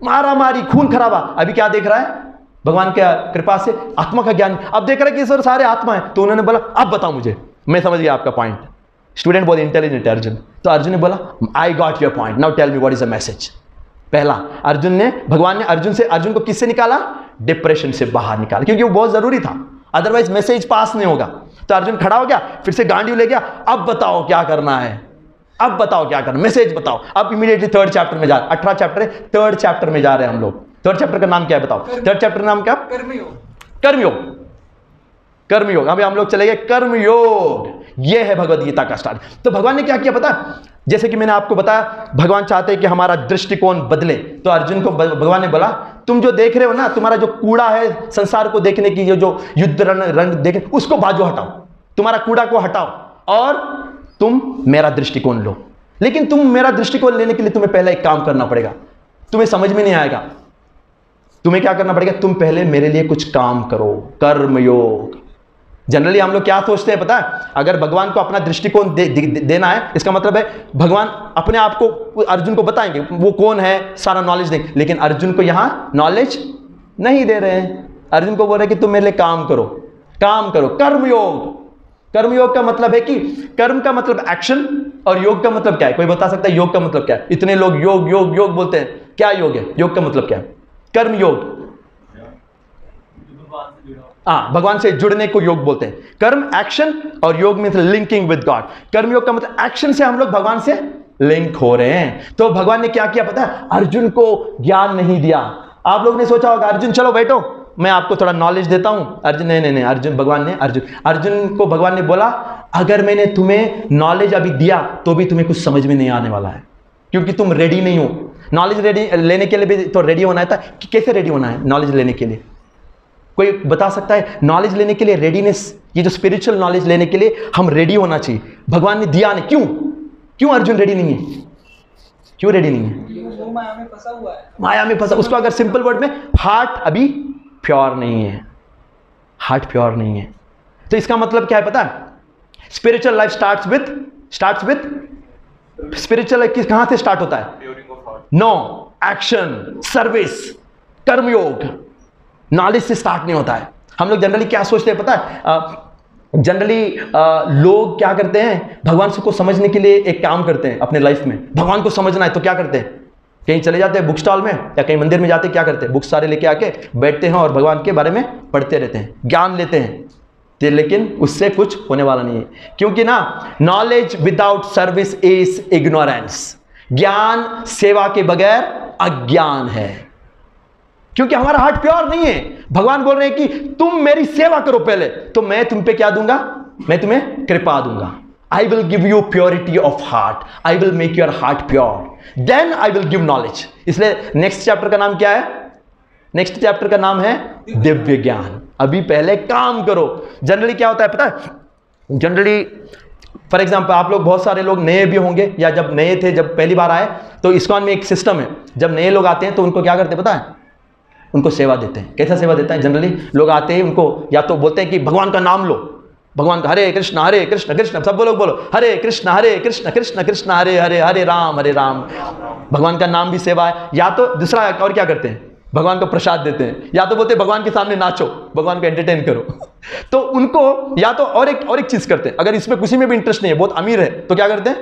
मारा मारी, खून खराबा। अभी क्या देख रहा है? भगवान के कृपा से आत्मा का ज्ञान। अब देख रहा है कि सर सारे आत्मा है। तो उन्होंने बोला अब बताओ मुझे, मैं समझ गया आपका पॉइंट। स्टूडेंट बहुत इंटेलिजेंट है अर्जुन। तो अर्जुन ने बोला I got your point, now tell me what is the message. पहला, भगवान ने अर्जुन को किससे निकाला? डिप्रेशन से बाहर निकाला, क्योंकि वो बहुत जरूरी था, अदरवाइज मैसेज पास नहीं होगा। तो अर्जुन खड़ा हो गया, फिर से गांडी ले गया, अब बताओ क्या करना है, अब बताओ क्या करना, मैसेज बताओ। अब इमीडिएटली थर्ड चैप्टर में जा रहे, 18 चैप्टर है, थर्ड चैप्टर में जा रहे हैं हम लोग। थर्ड चैप्टर का नाम क्या है बताओ? थर्ड चैप्टर का नाम क्या? कर्मयोग। अभी हम लोग चले गए कर्मयोग। ये है भगवद गीता का स्टार्ट। तो भगवान ने क्या किया पता? जैसे कि मैंने आपको बताया, भगवान चाहते हैं कि हमारा दृष्टिकोण बदले। तो अर्जुन को भगवान ने बोला तुम जो देख रहे हो ना, तुम्हारा जो कूड़ा है संसार को देखने की, जो युद्ध रंग देख, उसको बाजू हटाओ, तुम्हारा कूड़ा को हटाओ और तुम मेरा दृष्टिकोण लो। लेकिन तुम मेरा दृष्टिकोण लेने के लिए तुम्हें पहले एक काम करना पड़ेगा, तुम्हें समझ में नहीं आएगा। तुम्हें क्या करना पड़ेगा? तुम पहले मेरे लिए कुछ काम करो, कर्मयोग। जनरली हम लोग क्या सोचते हैं पता है? अगर भगवान को अपना दृष्टिकोण देना है, इसका मतलब है भगवान अपने आप को अर्जुन को बताएंगे वो कौन है, सारा नॉलेज देंगे। लेकिन अर्जुन को यहां नॉलेज नहीं दे रहे हैं। अर्जुन को बोल रहे हैं कि तुम मेरे लिए काम करो, काम करो, कर्मयोग। कर्मयोग का मतलब है कि कर्म का मतलब एक्शन और योग का मतलब क्या है? कोई बता सकता है योग का मतलब क्या है? इतने लोग योग योग योग बोलते हैं, क्या योग है? योग का मतलब क्या है? कर्मयोग, भगवान से जुड़ने को योग बोलते हैं। कर्म एक्शन और योग में लिंकिंग विद गॉड। कर्मयोग का मतलब एक्शन से हम लोग भगवान से लिंक हो रहे हैं। तो भगवान ने क्या किया पता है? अर्जुन को ज्ञान नहीं दिया। आप लोग ने सोचा होगा अर्जुन चलो बैठो मैं आपको थोड़ा नॉलेज देता हूं। अर्जुन नहीं, अर्जुन को भगवान ने बोला अगर मैंने तुम्हें नॉलेज अभी दिया तो भी तुम्हें कुछ समझ में नहीं आने वाला है, क्योंकि तुम रेडी नहीं हो। नॉलेज लेने के लिए भी तो रेडी होना था। कि कैसे रेडी होना है नॉलेज लेने के लिए? कोई बता सकता है? नॉलेज लेने के लिए रेडीनेस, ये जो स्पिरिचुअल नॉलेज लेने के लिए हम रेडी होना चाहिए। भगवान ने दिया नहीं, क्यों अर्जुन रेडी नहीं है? क्यों रेडी नहीं है? वो माया में फंसा हुआ है। माया में फंसा। उसको अगर सिंपल वर्ड में, हार्ट अभी प्योर नहीं है, हार्ट प्योर नहीं है। तो इसका मतलब क्या है पता है? Spiritual life starts with spiritual life कहां से स्टार्ट होता है? नो एक्शन, सर्विस, कर्मयोग, नॉलेज से स्टार्ट नहीं होता है। हम लोग जनरली क्या सोचते हैं पता है? जनरली लोग क्या करते हैं? भगवान को समझने के लिए एक काम करते हैं अपने लाइफ में। भगवान को समझना है तो क्या करते हैं? कहीं चले जाते हैं बुक स्टॉल में या कहीं मंदिर में जाते हैं, क्या करते हैं? बुक्स सारे लेके आके बैठते हैं और भगवान के बारे में पढ़ते रहते हैं, ज्ञान लेते हैं। लेकिन उससे कुछ होने वाला नहीं है, क्योंकि ना knowledge without service is ignorance. ज्ञान सेवा के बगैर अज्ञान है, क्योंकि हमारा हार्ट प्योर नहीं है। भगवान बोल रहे हैं कि तुम मेरी सेवा करो पहले, तो मैं तुम पे क्या दूंगा? मैं तुम्हें कृपा दूंगा। I will give you purity of heart, I will make your heart pure, then I will give knowledge. इसलिए नेक्स्ट चैप्टर का नाम क्या है? नेक्स्ट चैप्टर का नाम है दिव्य ज्ञान। अभी पहले काम करो। जनरली क्या होता है पता है? जनरली फॉर एग्जाम्पल आप लोग बहुत सारे लोग नए भी होंगे, या जब नए थे, जब पहली बार आए, तो इस्कॉन में एक सिस्टम है, जब नए लोग आते हैं तो उनको क्या करते हैं पता है? उनको सेवा देते हैं। कैसा सेवा देता है? जनरली लोग आते हैं, उनको या तो बोलते हैं कि भगवान का नाम लो, भगवान का हरे कृष्ण कृष्ण, सब लोग बोलो हरे कृष्ण कृष्ण कृष्ण हरे हरे, हरे राम भगवान का नाम भी सेवा है। या तो दूसरा और क्या करते हैं? भगवान को प्रसाद देते हैं, या तो बोलते हैं भगवान के सामने नाचो, भगवान को एंटरटेन करो। तो उनको या तो और एक चीज करते हैं, अगर इसमें किसी में भी इंटरेस्ट नहीं है, बहुत अमीर है, तो क्या करते हैं?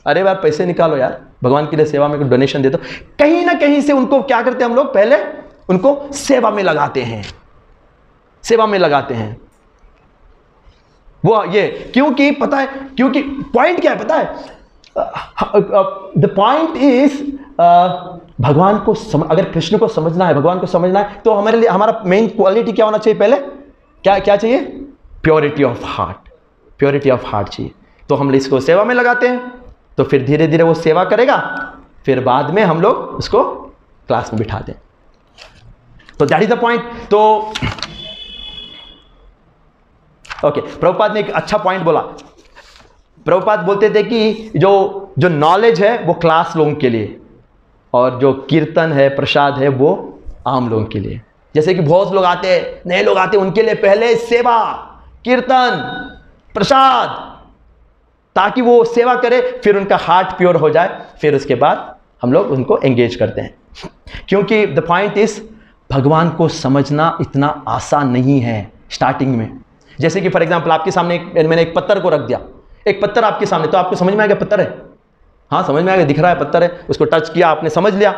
अरे यार पैसे निकालो यार, भगवान के लिए सेवा में डोनेशन दे दो। कहीं ना कहीं से उनको क्या करते हैं हम लोग? पहले उनको सेवा में लगाते हैं, सेवा में लगाते हैं वो ये। क्योंकि पता है, क्योंकि पॉइंट क्या है पता है? द पॉइंट इज भगवान को अगर कृष्ण को समझना है, भगवान को समझना है, तो हमारे लिए हमारा मेन क्वालिटी क्या होना चाहिए? पहले क्या चाहिए? Purity of heart, purity of heart चाहिए। तो हम इसको सेवा में लगाते हैं, तो फिर धीरे धीरे वो सेवा करेगा, फिर बाद में हम लोग उसको क्लास में बिठा दें। तो दैट इज द पॉइंट। तो ओके, प्रभुपाद ने एक अच्छा पॉइंट बोला। प्रभुपाद बोलते थे कि जो नॉलेज है वो क्लास लोगों के लिए, और जो कीर्तन है, प्रसाद है, वो आम लोगों के लिए। जैसे कि बहुत लोग आते हैं, नए लोग आते हैं, उनके लिए पहले सेवा, कीर्तन, प्रसाद, ताकि वो सेवा करे, फिर उनका हार्ट प्योर हो जाए, फिर उसके बाद हम लोग उनको एंगेज करते हैं। क्योंकि द पॉइंट इज भगवान को समझना इतना आसान नहीं है स्टार्टिंग में। जैसे कि फॉर एग्जाम्पल आपके सामने मैंने एक पत्थर को रख दिया, एक पत्थर आपके सामने, तो आपको समझ में आएगा पत्थर है? हाँ समझ में आएगा, दिख रहा है पत्थर है, उसको टच किया, आपने समझ लिया।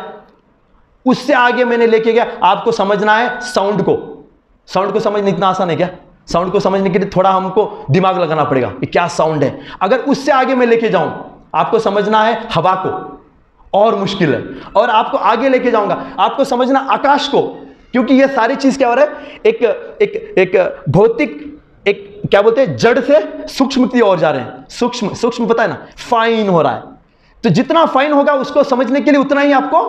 उससे आगे मैंने लेके गया, आपको समझना है साउंड को। साउंड को समझना इतना आसान है क्या? साउंड को समझने के लिए थोड़ा हमको दिमाग लगाना पड़ेगा कि क्या साउंड है। अगर उससे आगे मैं लेके जाऊं, आपको समझना है हवा को, और मुश्किल है। और आपको आगे लेके जाऊंगा, आपको समझना आकाश को, क्योंकि ये सारी चीज क्या हो रहा है? एक भौतिक, एक क्या बोलते हैं, जड़ से सूक्ष्म की ओर जा रहे हैं। सूक्ष्म पता है ना, फाइन हो रहा है। तो जितना फाइन होगा उसको समझने के लिए उतना ही आपको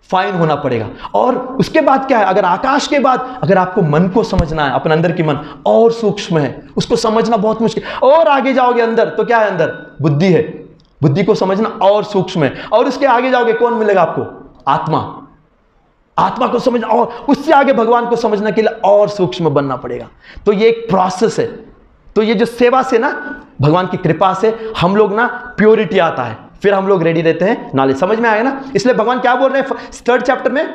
फाइन होना पड़ेगा। और उसके बाद क्या है? अगर आकाश के बाद अगर आपको मन को समझना है, अपने अंदर की मन और सूक्ष्म है, उसको समझना बहुत मुश्किल। और आगे जाओगे अंदर तो क्या है? अंदर बुद्धि है, बुद्धि को समझना और सूक्ष्म है। और उसके आगे जाओगे कौन मिलेगा आपको? आत्मा। आत्मा को समझना, और उससे आगे भगवान को समझने के लिए और सूक्ष्म बनना पड़ेगा। तो ये एक प्रोसेस है। तो ये जो सेवा से ना, भगवान की कृपा से हम लोग ना प्योरिटी आता है, फिर हम लोग रेडी रहते हैं नॉलेज। समझ में आएगा ना? इसलिए भगवान क्या बोल रहे हैं 3rd चैप्टर में?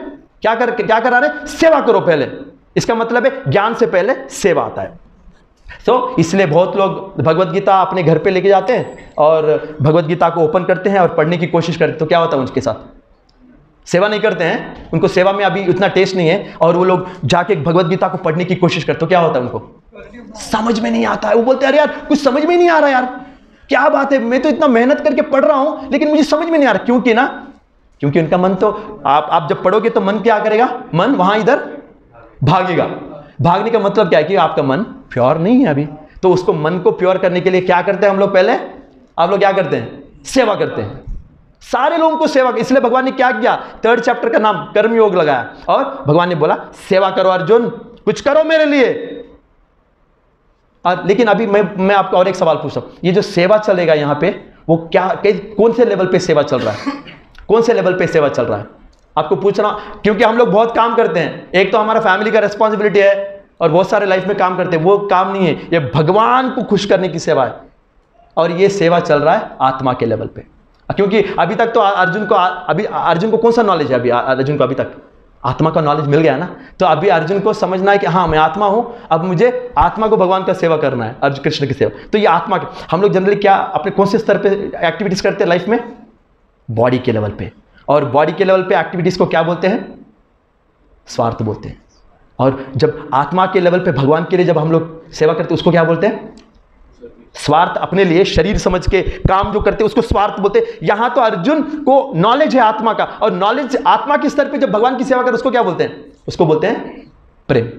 क्या करा रहे हैं? सेवा करो पहले। इसका मतलब है ज्ञान से पहले सेवा आता है। तो इसलिए बहुत लोग भगवत गीता अपने घर पे लेके जाते हैं और भगवत गीता को ओपन करते हैं और पढ़ने की कोशिश करते हैं। तो क्या होता है उनके साथ? सेवा नहीं करते हैं, उनको सेवा में अभी उतना टेस्ट नहीं है, और वो लोग जाके भगवत गीता को पढ़ने की कोशिश करते। तो क्या होता है? उनको समझ में नहीं आता है। वो बोलते हैं अरे यार कुछ समझ में नहीं आ रहा यार, क्या बात है, मैं तो इतना मेहनत करके पढ़ रहा हूं लेकिन मुझे समझ में नहीं आ रहा। क्योंकि उनका मन तो आप जब पढ़ोगे तो मन क्या करेगा? मन वहां इधर भागेगा। भागने का मतलब क्या है? कि आपका मन प्योर नहीं है अभी। तो उसको मन को प्योर करने के लिए क्या करते हैं हम लोग? पहले आप लोग क्या करते हैं? सेवा करते हैं। सारे लोगों को सेवा। इसलिए भगवान ने क्या किया? 3rd चैप्टर का नाम कर्मयोग लगाया, और भगवान ने बोला सेवा करो अर्जुन, कुछ करो मेरे लिए। लेकिन अभी मैं आपको और एक सवाल पूछता हूं, ये जो सेवा चलेगा यहां पे, वो कौन से लेवल पे सेवा चल रहा है? कौन से लेवल पे सेवा चल रहा है? आपको पूछना, क्योंकि हम लोग बहुत काम करते हैं। एक तो हमारा फैमिली का रिस्पॉन्सिबिलिटी है, और बहुत सारे लाइफ में काम करते हैं, वो काम नहीं है। ये भगवान को खुश करने की सेवा है, और ये सेवा चल रहा है आत्मा के लेवल पे। क्योंकि अभी तक तो अर्जुन को कौन सा नॉलेज है? अभी अर्जुन को अभी तक आत्मा का नॉलेज मिल गया ना। तो अभी अर्जुन को समझना है कि हाँ मैं आत्मा हूं, अब मुझे आत्मा को भगवान का सेवा करना है, अर्जुन कृष्ण की सेवा। तो ये आत्मा के हम लोग जनरली क्या अपने कौन से स्तर पे एक्टिविटीज करते हैं लाइफ में? बॉडी के लेवल पे। और बॉडी के लेवल पे एक्टिविटीज को क्या बोलते हैं? स्वार्थ बोलते हैं। और जब आत्मा के लेवल पे भगवान के लिए जब हम लोग सेवा करते हैं उसको क्या बोलते हैं? स्वार्थ। अपने लिए शरीर समझ के काम जो करते हैं उसको स्वार्थ बोलते हैं। यहां तो अर्जुन को नॉलेज है आत्मा का, और नॉलेज आत्मा के स्तर पे जब भगवान की सेवा करे उसको क्या बोलते हैं? उसको बोलते हैं प्रेम,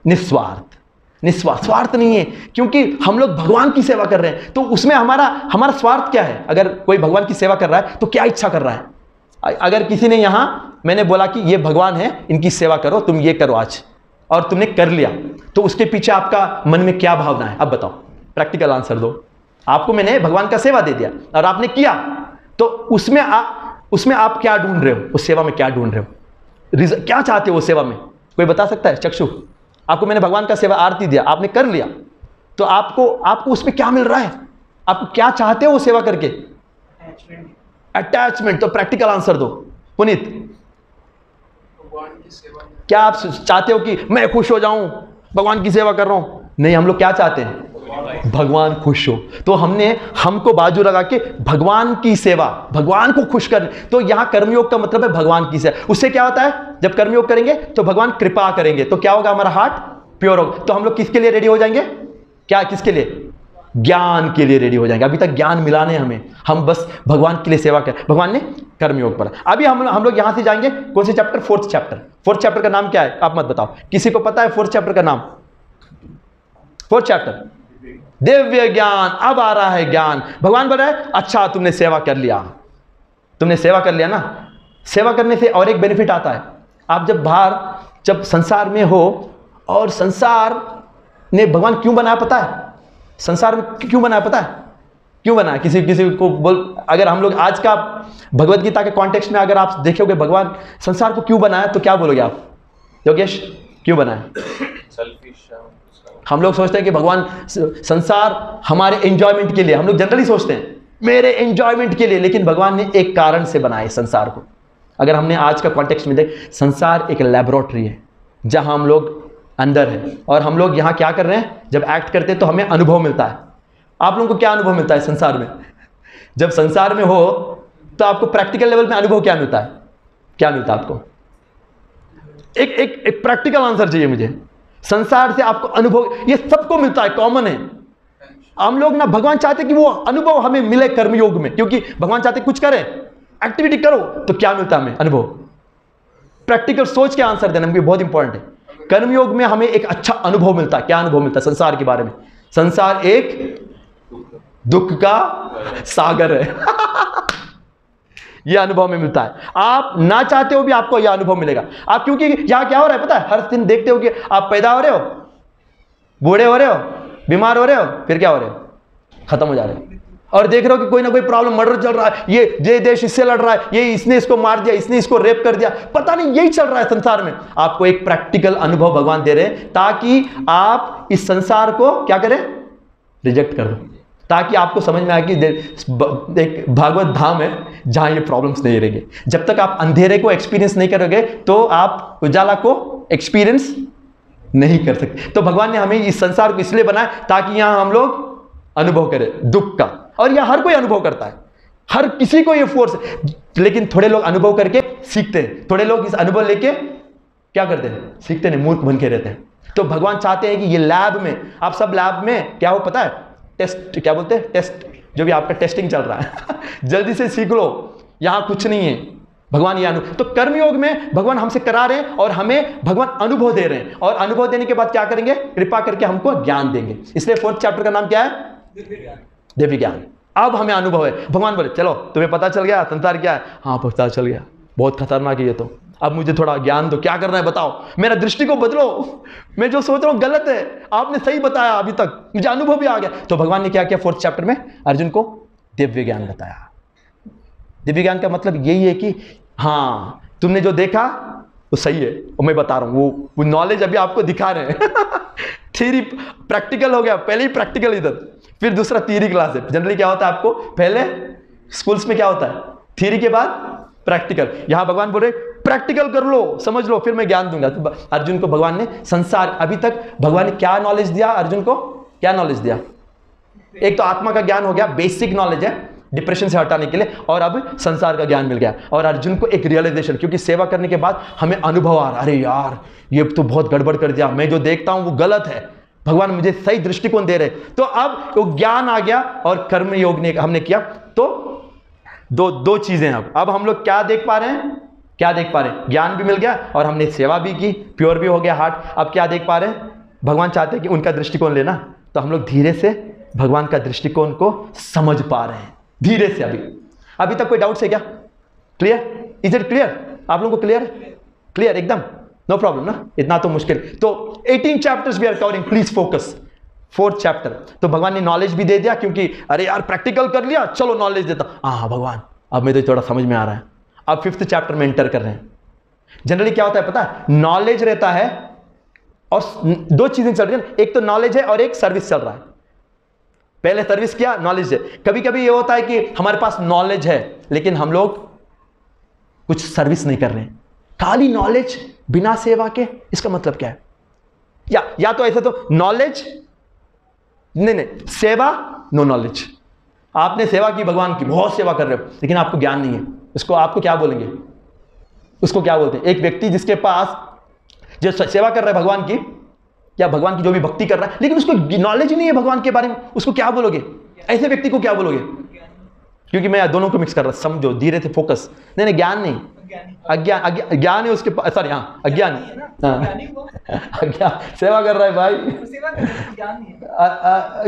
निस्वार्थ। निस्वार्थ, स्वार्थ नहीं है, क्योंकि हम लोग भगवान की सेवा कर रहे हैं। तो उसमें हमारा स्वार्थ क्या है? अगर कोई भगवान की सेवा कर रहा है तो क्या इच्छा कर रहा है? अगर किसी ने यहां मैंने बोला कि ये भगवान है, इनकी सेवा करो, तुम ये करो आज, और तुमने कर लिया, तो उसके पीछे आपका मन में क्या भावना है? अब बताओ, प्रैक्टिकल आंसर दो। आपको मैंने भगवान का सेवा दे दिया और आपने किया, तो उसमें आप क्या ढूंढ रहे हो? उस सेवा में क्या ढूंढ रहे हो? क्या चाहते हो उस सेवा में? कोई बता सकता है? चक्षु, आपको मैंने भगवान का सेवा आरती दिया, आपने कर लिया, तो आपको उसमें क्या मिल रहा है? आप क्या चाहते हो वो सेवा करके? अटैचमेंट। तो प्रैक्टिकल आंसर दो पुनीत। क्या आप चाहते हो कि मैं खुश हो जाऊं, भगवान की सेवा कर रहा हूं? नहीं, हम लोग क्या चाहते हैं? भगवान खुश हो। तो हमको बाजू लगा के भगवान की सेवा, भगवान को खुश करने। तो यहां कर्मयोग का मतलब है भगवान की सेवा। उससे क्या होता है? जब कर्मयोग करेंगे तो भगवान कृपा करेंगे, तो क्या होगा? हमारा हार्ट प्योर होगा। तो हम लोग किसके लिए रेडी हो जाएंगे? क्या, किसके लिए? ज्ञान के लिए रेडी हो जाएंगे। अभी तक ज्ञान मिला नहीं हमें, हम बस भगवान के लिए सेवा कर, भगवान ने कर्मयोग पर। अभी हम लोग यहां से जाएंगे कौन से chapter? Fourth chapter. Fourth chapter का नाम क्या है? आप मत बताओ, किसी को पता है फोर्थ चैप्टर का नाम? फोर्थ चैप्टर दिव्य ज्ञान। अब आ रहा है ज्ञान। भगवान बोल रहा है अच्छा तुमने सेवा कर लिया, तुमने सेवा कर लिया ना। सेवा करने से और एक बेनिफिट आता है। आप जब संसार में हो, और संसार ने भगवान क्यों बनाया पता है? संसार में क्यों बनाया पता है? क्यों बनाया? किसी को बोल, अगर हम लोग आज का भगवत गीता के कॉन्टेक्स्ट में अगर आप देखोगे भगवान संसार को क्यों बनाया, तो क्या बोलोगे आप? योगेश, क्यों बनाया? हम लोग सोचते हैं कि भगवान संसार हमारे एंजॉयमेंट के लिए, हम लोग जनरली सोचते हैं मेरे एंजॉयमेंट के लिए, लेकिन भगवान ने एक कारण से बनाया संसार को। अगर हमने आज का कॉन्टेक्स्ट में देख, संसार एक लैबोरेटरी है जहां हम लोग अंदर है, और हम लोग यहां क्या कर रहे हैं? जब एक्ट करते हैं तो हमें अनुभव मिलता है। आप लोगों को क्या अनुभव मिलता है संसार में? जब संसार में हो तो आपको प्रैक्टिकल लेवल में अनुभव क्या मिलता है? क्या मिलता है आपको? एक प्रैक्टिकल आंसर चाहिए मुझे। संसार से आपको अनुभव, ये सबको मिलता है, कॉमन है। हम लोग ना, भगवान चाहते कि वो अनुभव हमें मिले कर्मयोग में, क्योंकि भगवान चाहते कुछ करें, एक्टिविटी करो, तो क्या मिलता है हमें? अनुभव। प्रैक्टिकल सोच के आंसर देना मुझे बहुत इंपॉर्टेंट है। कर्मयोग में हमें एक अच्छा अनुभव मिलता है। क्या अनुभव मिलता है संसार के बारे में? संसार एक दुख का सागर है। यह अनुभव में मिलता है। आप ना चाहते हो भी आपको यह अनुभव मिलेगा। आप, क्योंकि यहां क्या हो रहा है पता है? हर दिन देखते हो कि आप पैदा हो रहे हो, बूढ़े हो रहे हो, बीमार हो रहे हो, फिर क्या हो रहे हो? खत्म हो जा रहे हो। और देख रहे हो कि कोई ना कोई प्रॉब्लम, मर्डर चल रहा है, ये देश इससे लड़ रहा है, ये इसने इसको मार दिया, इसने इसको रेप कर दिया, पता नहीं यही चल रहा है संसार में। आपको एक प्रैक्टिकल अनुभव भगवान दे रहे हैं ताकि आप इस संसार को क्या करें? रिजेक्ट कर दो, ताकि आपको समझ में आए कि एक भागवत धाम है जहां ये प्रॉब्लम्स नहीं रहेंगे। जब तक आप अंधेरे को एक्सपीरियंस नहीं करोगे तो आप उजाला को एक्सपीरियंस नहीं कर सकते। तो भगवान ने हमें इस संसार को इसलिए बनाया ताकि यहां हम लोग अनुभव करें दुख का। और यह हर कोई अनुभव करता है, हर किसी को ये फोर्स है, लेकिन थोड़े लोग अनुभव करके सीखते हैं, थोड़े लोग इस अनुभव लेके क्या करते हैं? सीखते नहीं, मूर्ख बन के रहते हैं। तो भगवान चाहते हैं कि ये लैब में, आप सब लैब में क्या हो पता है? टेस्ट, क्या बोलते हैं? टेस्ट, जो भी आपका टेस्टिंग चल रहा है जल्दी से सीख लो, यहां कुछ नहीं है। भगवान ये अनुभव, तो कर्मयोग में भगवान हमसे करा रहे हैं और हमें भगवान अनुभव दे रहे हैं, और अनुभव देने के बाद क्या करेंगे? कृपा करके हमको ज्ञान देंगे। इसलिए फोर्थ चैप्टर का नाम क्या है? दिव्य ज्ञान। अब हमें अनुभव है। भगवान बोले चलो तुम्हें पता चल गया संसार क्या है? हाँ पता चल गया, बहुत खतरनाक है ये तो, अब मुझे थोड़ा ज्ञान दो, क्या करना है बताओ, मेरा दृष्टि को बदलो, मैं जो सोच रहा हूं गलत है, आपने सही बताया, अभी तक मुझे अनुभव भी आ गया। तो भगवान ने क्या किया? फोर्थ चैप्टर में अर्जुन को दिव्य ज्ञान बताया। दिव्य ज्ञान का मतलब यही है कि हाँ तुमने जो देखा वो सही है, और मैं बता रहा हूं वो नॉलेज अभी आपको दिखा रहे हैं थ्योरी प्रैक्टिकल हो गया, पहले ही प्रैक्टिकल इधर, फिर दूसरा थियरी क्लास है। जनरली क्या होता है आपको? पहले स्कूल्स में क्या होता है? थियरी के बाद प्रैक्टिकल। यहां भगवान बोल रहे प्रैक्टिकल कर लो, समझ लो, फिर मैं ज्ञान दूंगा। तो अर्जुन को भगवान ने संसार, अभी तक भगवान ने क्या नॉलेज दिया अर्जुन को? क्या नॉलेज दिया? एक तो आत्मा का ज्ञान हो गया, बेसिक नॉलेज है डिप्रेशन से हटाने के लिए, और अब संसार का ज्ञान मिल गया। और अर्जुन को एक रियलाइजेशन, क्योंकि सेवा करने के बाद हमें अनुभव आ रहा, अरे यार ये तो बहुत गड़बड़ कर दिया, मैं जो देखता हूं वो गलत है, भगवान मुझे सही दृष्टिकोण दे रहे। तो अब वो ज्ञान आ गया और कर्म योग ने हमने किया। तो दो चीजें। अब हम लोग क्या देख पा रहे हैं? क्या देख पा रहे हैं? ज्ञान भी मिल गया और हमने सेवा भी की, प्योर भी हो गया हार्ट। अब क्या देख पा रहे हैं? भगवान चाहते हैं कि उनका दृष्टिकोण लेना, तो हम लोग धीरे से भगवान का दृष्टिकोण को समझ पा रहे हैं, धीरे से। अभी तक कोई डाउट्स है क्या? क्लियर? Is it clear? आप लोगों को क्लियर? क्लियर एकदम, नो प्रॉब्लम ना? इतना तो मुश्किल। तो 18 chapters we are covering, please focus. 4th chapter. तो भगवान ने नॉलेज भी दे दिया, क्योंकि अरे यार प्रैक्टिकल कर लिया, चलो नॉलेज देता। हाँ भगवान अब मैं तो थोड़ा समझ में आ रहा है। अब 5th चैप्टर में एंटर कर रहे हैं। जनरली क्या होता है पता है, नॉलेज रहता है और 2 चीजें चल रही है, एक तो नॉलेज है और एक सर्विस चल रहा है। पहले सर्विस किया, नॉलेज है। कभी कभी ये होता है कि हमारे पास नॉलेज है लेकिन हम लोग कुछ सर्विस नहीं कर रहे हैं। खाली नॉलेज बिना सेवा के, इसका मतलब क्या है? या तो ऐसा तो नॉलेज नहीं, सेवा नो नॉलेज। आपने सेवा की, भगवान की बहुत सेवा कर रहे हो, लेकिन आपको ज्ञान नहीं है, इसको आपको क्या बोलेंगे? उसको क्या बोलते हैं? एक व्यक्ति जिसके पास जो सेवा कर रहा है भगवान की, या भगवान की जो भी भक्ति कर रहा है, लेकिन उसको नॉलेज ही नहीं है भगवान के बारे में, उसको क्या बोलोगे? ऐसे व्यक्ति को क्या बोलोगे? क्योंकि मैं दोनों को मिक्स कर रहा, समझो धीरे से फोकस। नहीं ज्ञान नहीं, ज्ञान है उसके पास, सॉरी हाँ अज्ञान, अज्ञान सेवा कर रहा है भाई,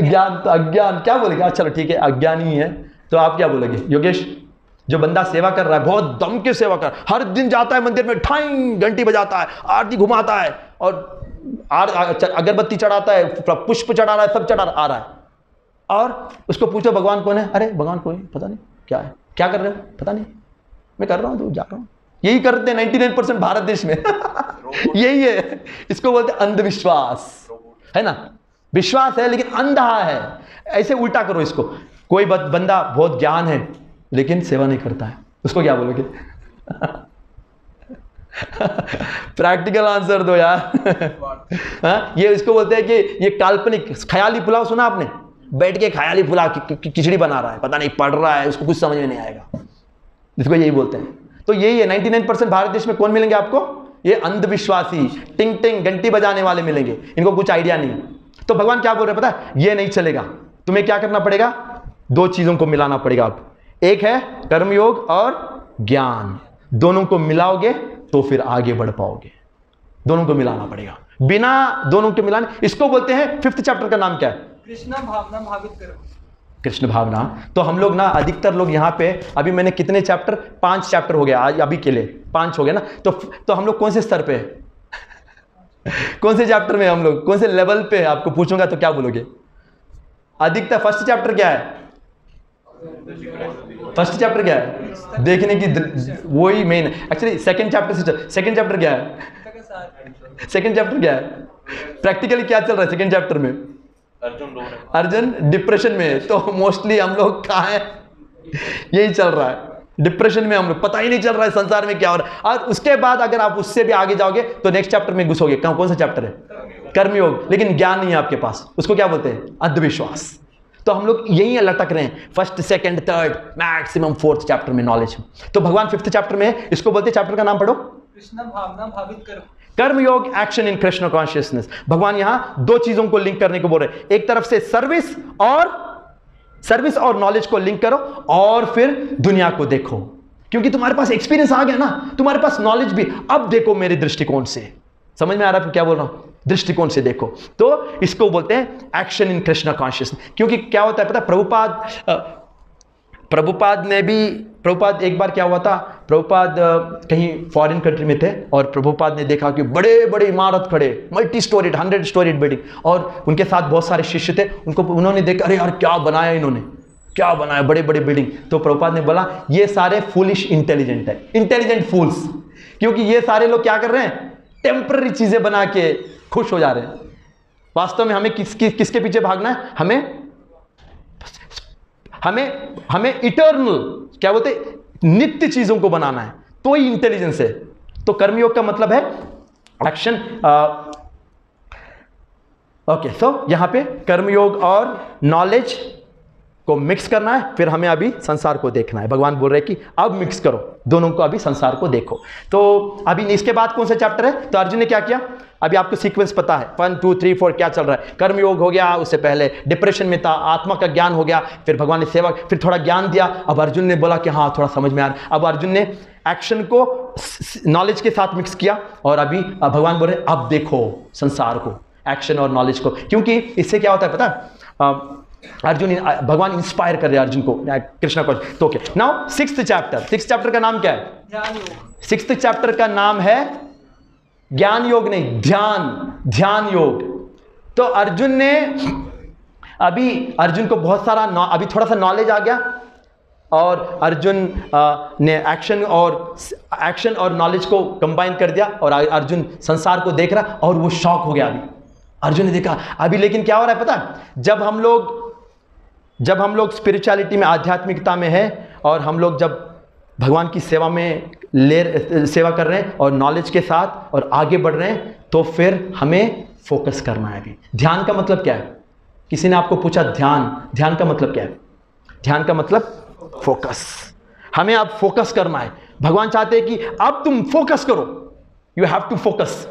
ज्ञान तो अज्ञान क्या बोलेगा? चलो ठीक है, अज्ञानी है। तो आप क्या बोलोगे योगेश? जो बंदा सेवा कर रहा है, बहुत दम के सेवा कर, हर दिन जाता है मंदिर में, ठाई घंटी बजाता है, आरती घुमाता है और अगरबत्ती चढ़ाता है, पुष्प चढ़ा रहा है, सब चढ़ा आ रहा है, और उसको पूछो भगवान कौन है? अरे भगवान कोई पता नहीं, क्या है, क्या कर रहे हो पता नहीं, मैं कर रहा हूं तो जा रहा हूं। यही करते हैं 99% भारत देश में यही है। इसको बोलते हैं अंधविश्वास, है ना? विश्वास है लेकिन अंधा है। ऐसे उल्टा करो इसको। कोई बंदा बहुत ज्ञान है लेकिन सेवा नहीं करता है, उसको क्या बोलोगे? प्रैक्टिकल आंसर दो यार। हाँ, ये इसको बोलते हैं कि ये काल्पनिक, ख्याली पुलाव सुना आपने? बैठ के ख्याली पुलाव खिचड़ी बना रहा है, पता नहीं पढ़ रहा है, उसको कुछ समझ में नहीं आएगा, इसको यही बोलते हैं। तो यही है 99% भारत देश में कौन मिलेंगे आपको? ये अंधविश्वासी, टिंग टिंग घंटी बजाने वाले मिलेंगे, इनको कुछ आइडिया नहीं। तो भगवान क्या बोल रहे हैं पता है? ये नहीं चलेगा, तुम्हें क्या करना पड़ेगा? 2 चीजों को मिलाना पड़ेगा। आप एक है कर्मयोग और ज्ञान, दोनों को मिलाओगे तो फिर आगे बढ़ पाओगे। दोनों को मिलाना पड़ेगा, बिना दोनों के मिलाने, इसको बोलते हैं 5th चैप्टर का नाम क्या है? कृष्ण भावना भावित करो। कृष्ण भावना। तो हम लोग ना, अधिकतर लोग यहाँ पे, अभी मैंने कितने चैप्टर, 5 चैप्टर हो गया आज, अभी के लिए 5 हो गया ना। तो हम लोग कौन से स्तर पे कौन से चैप्टर में हम लोग, कौन से लेवल पे? आपको पूछूंगा तो क्या बोलोगे? अधिकतर 1st चैप्टर क्या है? 1st चैप्टर क्या है? देखने की, वही मेन एक्चुअली। 2nd चैप्टर से, 2nd चैप्टर क्या है? 2nd चैप्टर क्या है? प्रैक्टिकली क्या चल रहा है 2nd चैप्टर में? अर्जुन डिप्रेशन में है। तो मोस्टली हम लोग कहाँ है? यही चल रहा है, डिप्रेशन में हम लोग, पता ही नहीं चल रहा है संसार में क्या हो रहा है। और उसके बाद अगर आप उससे भी आगे जाओगे तो नेक्स्ट चैप्टर में घुसोगे। कौन सा चैप्टर है? कर्मयोग। लेकिन ज्ञान नहीं है आपके पास, उसको क्या बोलते हैं? अंधविश्वास। तो हम लोग यही लटक रहे हैं, 1st, 2nd, 3rd, maximum 4th chapter में नॉलेज। तो भगवान 5th चैप्टर में, इसको बोलते हैं, चैप्टर का नाम पढ़ो, कृष्ण भावना भावित करो। कर्मयोग, एक्शन इन कृष्ण कॉन्शियसनेस। भगवान यहां 2 चीजों को लिंक करने को बोल रहे हैं। एक तरफ से सर्विस और नॉलेज को लिंक करो, और फिर दुनिया को देखो, क्योंकि तुम्हारे पास एक्सपीरियंस आ गया ना, तुम्हारे पास नॉलेज भी। अब देखो मेरे दृष्टिकोण से, समझ में आ रहा है क्या बोल रहा हूं? दृष्टिकोण से देखो। तो इसको बोलते हैं एक्शन इन कृष्ण कॉन्शियसनेस। क्योंकि क्या होता है पता है? प्रभुपाद एक बार क्या हुआ था, प्रभुपाद कहीं फॉरेन कंट्री में थे, और प्रभुपाद ने देखा कि बड़े बड़े इमारत खड़े, मल्टी स्टोरीड, 100 स्टोरीड बिल्डिंग, और उनके साथ बहुत सारे शिष्य थे। उन्होंने देखा, अरे यार क्या बनाया इन्होंने, क्या बनाया, बड़े बड़े बिल्डिंग। तो प्रभुपाद ने बोला, ये सारे फूलिश इंटेलिजेंट है, इंटेलिजेंट फूल्स। क्योंकि ये सारे लोग क्या कर रहे हैं? टेम्पररी चीजें बना के खुश हो जा रहे हैं। वास्तव में हमें किसके पीछे भागना है? हमें इटर्नल, क्या बोलते, नित्य चीजों को बनाना है, तो ही इंटेलिजेंस है। तो कर्मयोग का मतलब है एक्शन। ओके, सो यहां पे कर्मयोग और नॉलेज को मिक्स करना है, फिर हमें अभी संसार को देखना है। भगवान बोल रहे हैं कि अब मिक्स करो दोनों को, अभी संसार को देखो। तो अभी इसके बाद कौन सा चैप्टर है? तो अर्जुन ने क्या किया? अभी आपको सीक्वेंस पता है, 1 2 3 4 क्या चल रहा है। कर्मयोग हो गया, उससे पहले डिप्रेशन में था, आत्मा का ज्ञान हो गया, फिर भगवान ने सेवा, फिर थोड़ा ज्ञान दिया। अब अर्जुन ने बोला कि हाँ थोड़ा समझ में आ रहा है। अब अर्जुन ने एक्शन को नॉलेज के साथ मिक्स किया, और अभी भगवान बोल रहे अब देखो संसार को, एक्शन और नॉलेज को। क्योंकि इससे क्या होता है पता है? भगवान इंस्पायर कर रहे हैं अर्जुन को, कृष्णा को। तो ओके, नाउ 6th चैप्टर का नाम क्या है? ज्ञान योग। 6th चैप्टर का नाम है ज्ञान योग नहीं, ध्यान योग। तो अर्जुन ने अभी अर्जुन को बहुत सारा अभी थोड़ा सा नॉलेज आ गया और अर्जुन ने एक्शन और नॉलेज को कंबाइन कर दिया और अर्जुन संसार को देख रहा और वो शॉक हो गया। अभी अर्जुन ने देखा अभी, लेकिन क्या हो रहा है पता है, जब हम लोग स्पिरिचुअलिटी में, आध्यात्मिकता में है और हम लोग जब भगवान की सेवा में सेवा कर रहे हैं और नॉलेज के साथ और आगे बढ़ रहे हैं, तो फिर हमें फोकस करना है। अभी ध्यान का मतलब क्या है? किसी ने आपको पूछा ध्यान का मतलब क्या है? ध्यान का मतलब फोकस। हमें अब फोकस करना है। भगवान चाहते हैं कि अब तुम फोकस करो, you have to focus.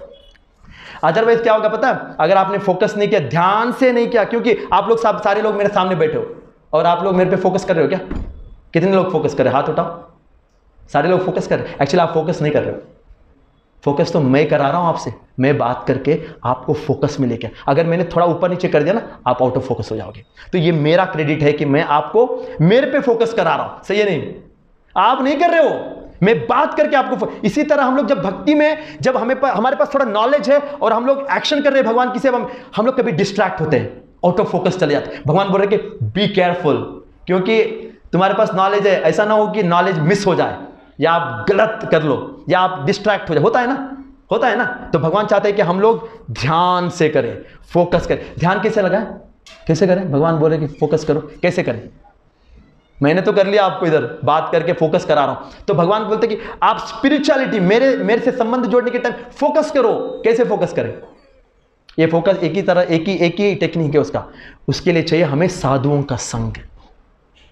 Otherwise क्या होगा पता है, अगर आपने फोकस नहीं किया, ध्यान से नहीं किया, क्योंकि आप लोग सारे लोग मेरे सामने बैठे हो और आप लोग मेरे पे फोकस कर रहे हो क्या? कितने लोग फोकस कर रहे हैं? हाथ उठाओ। सारे लोग फोकस कर रहे हैं। एक्चुअली आप फोकस नहीं कर रहे हो। फोकस तो मैं करा रहा हूं आपसे, मैं बात करके आपको फोकस में लेके। अगर मैंने थोड़ा ऊपर नीचे कर दिया ना, आप आउट ऑफ फोकस हो जाओगे। तो ये मेरा क्रेडिट है कि मैं आपको मेरे पे फोकस करा रहा हूं, सही है नहीं? आप नहीं कर रहे हो, मैं बात करके आपको। इसी तरह हम लोग जब भक्ति में, जब हमारे पास थोड़ा नॉलेज है और हम लोग एक्शन कर रहे हैं भगवान की सेवा में, हम लोग कभी डिस्ट्रैक्ट होते हैं, आउट ऑफ फोकस चले जाते हैं। भगवान बोल रहे कि बी केयरफुल, क्योंकि तुम्हारे पास नॉलेज है, ऐसा ना हो कि नॉलेज मिस हो जाए या आप गलत कर लो या आप डिस्ट्रैक्ट हो जाए। होता है ना। तो भगवान चाहते हैं कि हम लोग ध्यान से करें, फोकस करें। ध्यान कैसे लगाएं, कैसे करें? भगवान बोले कि फोकस करो, कैसे करें? मैंने तो कर लिया, आपको इधर बात करके फोकस करा रहा हूं। तो भगवान बोलते कि आप स्पिरिचुअलिटी, मेरे से संबंध जोड़ने के टाइम फोकस करो। कैसे फोकस करें? ये फोकस एक ही टेक्निक है उसका। उसके लिए चाहिए हमें साधुओं का संग।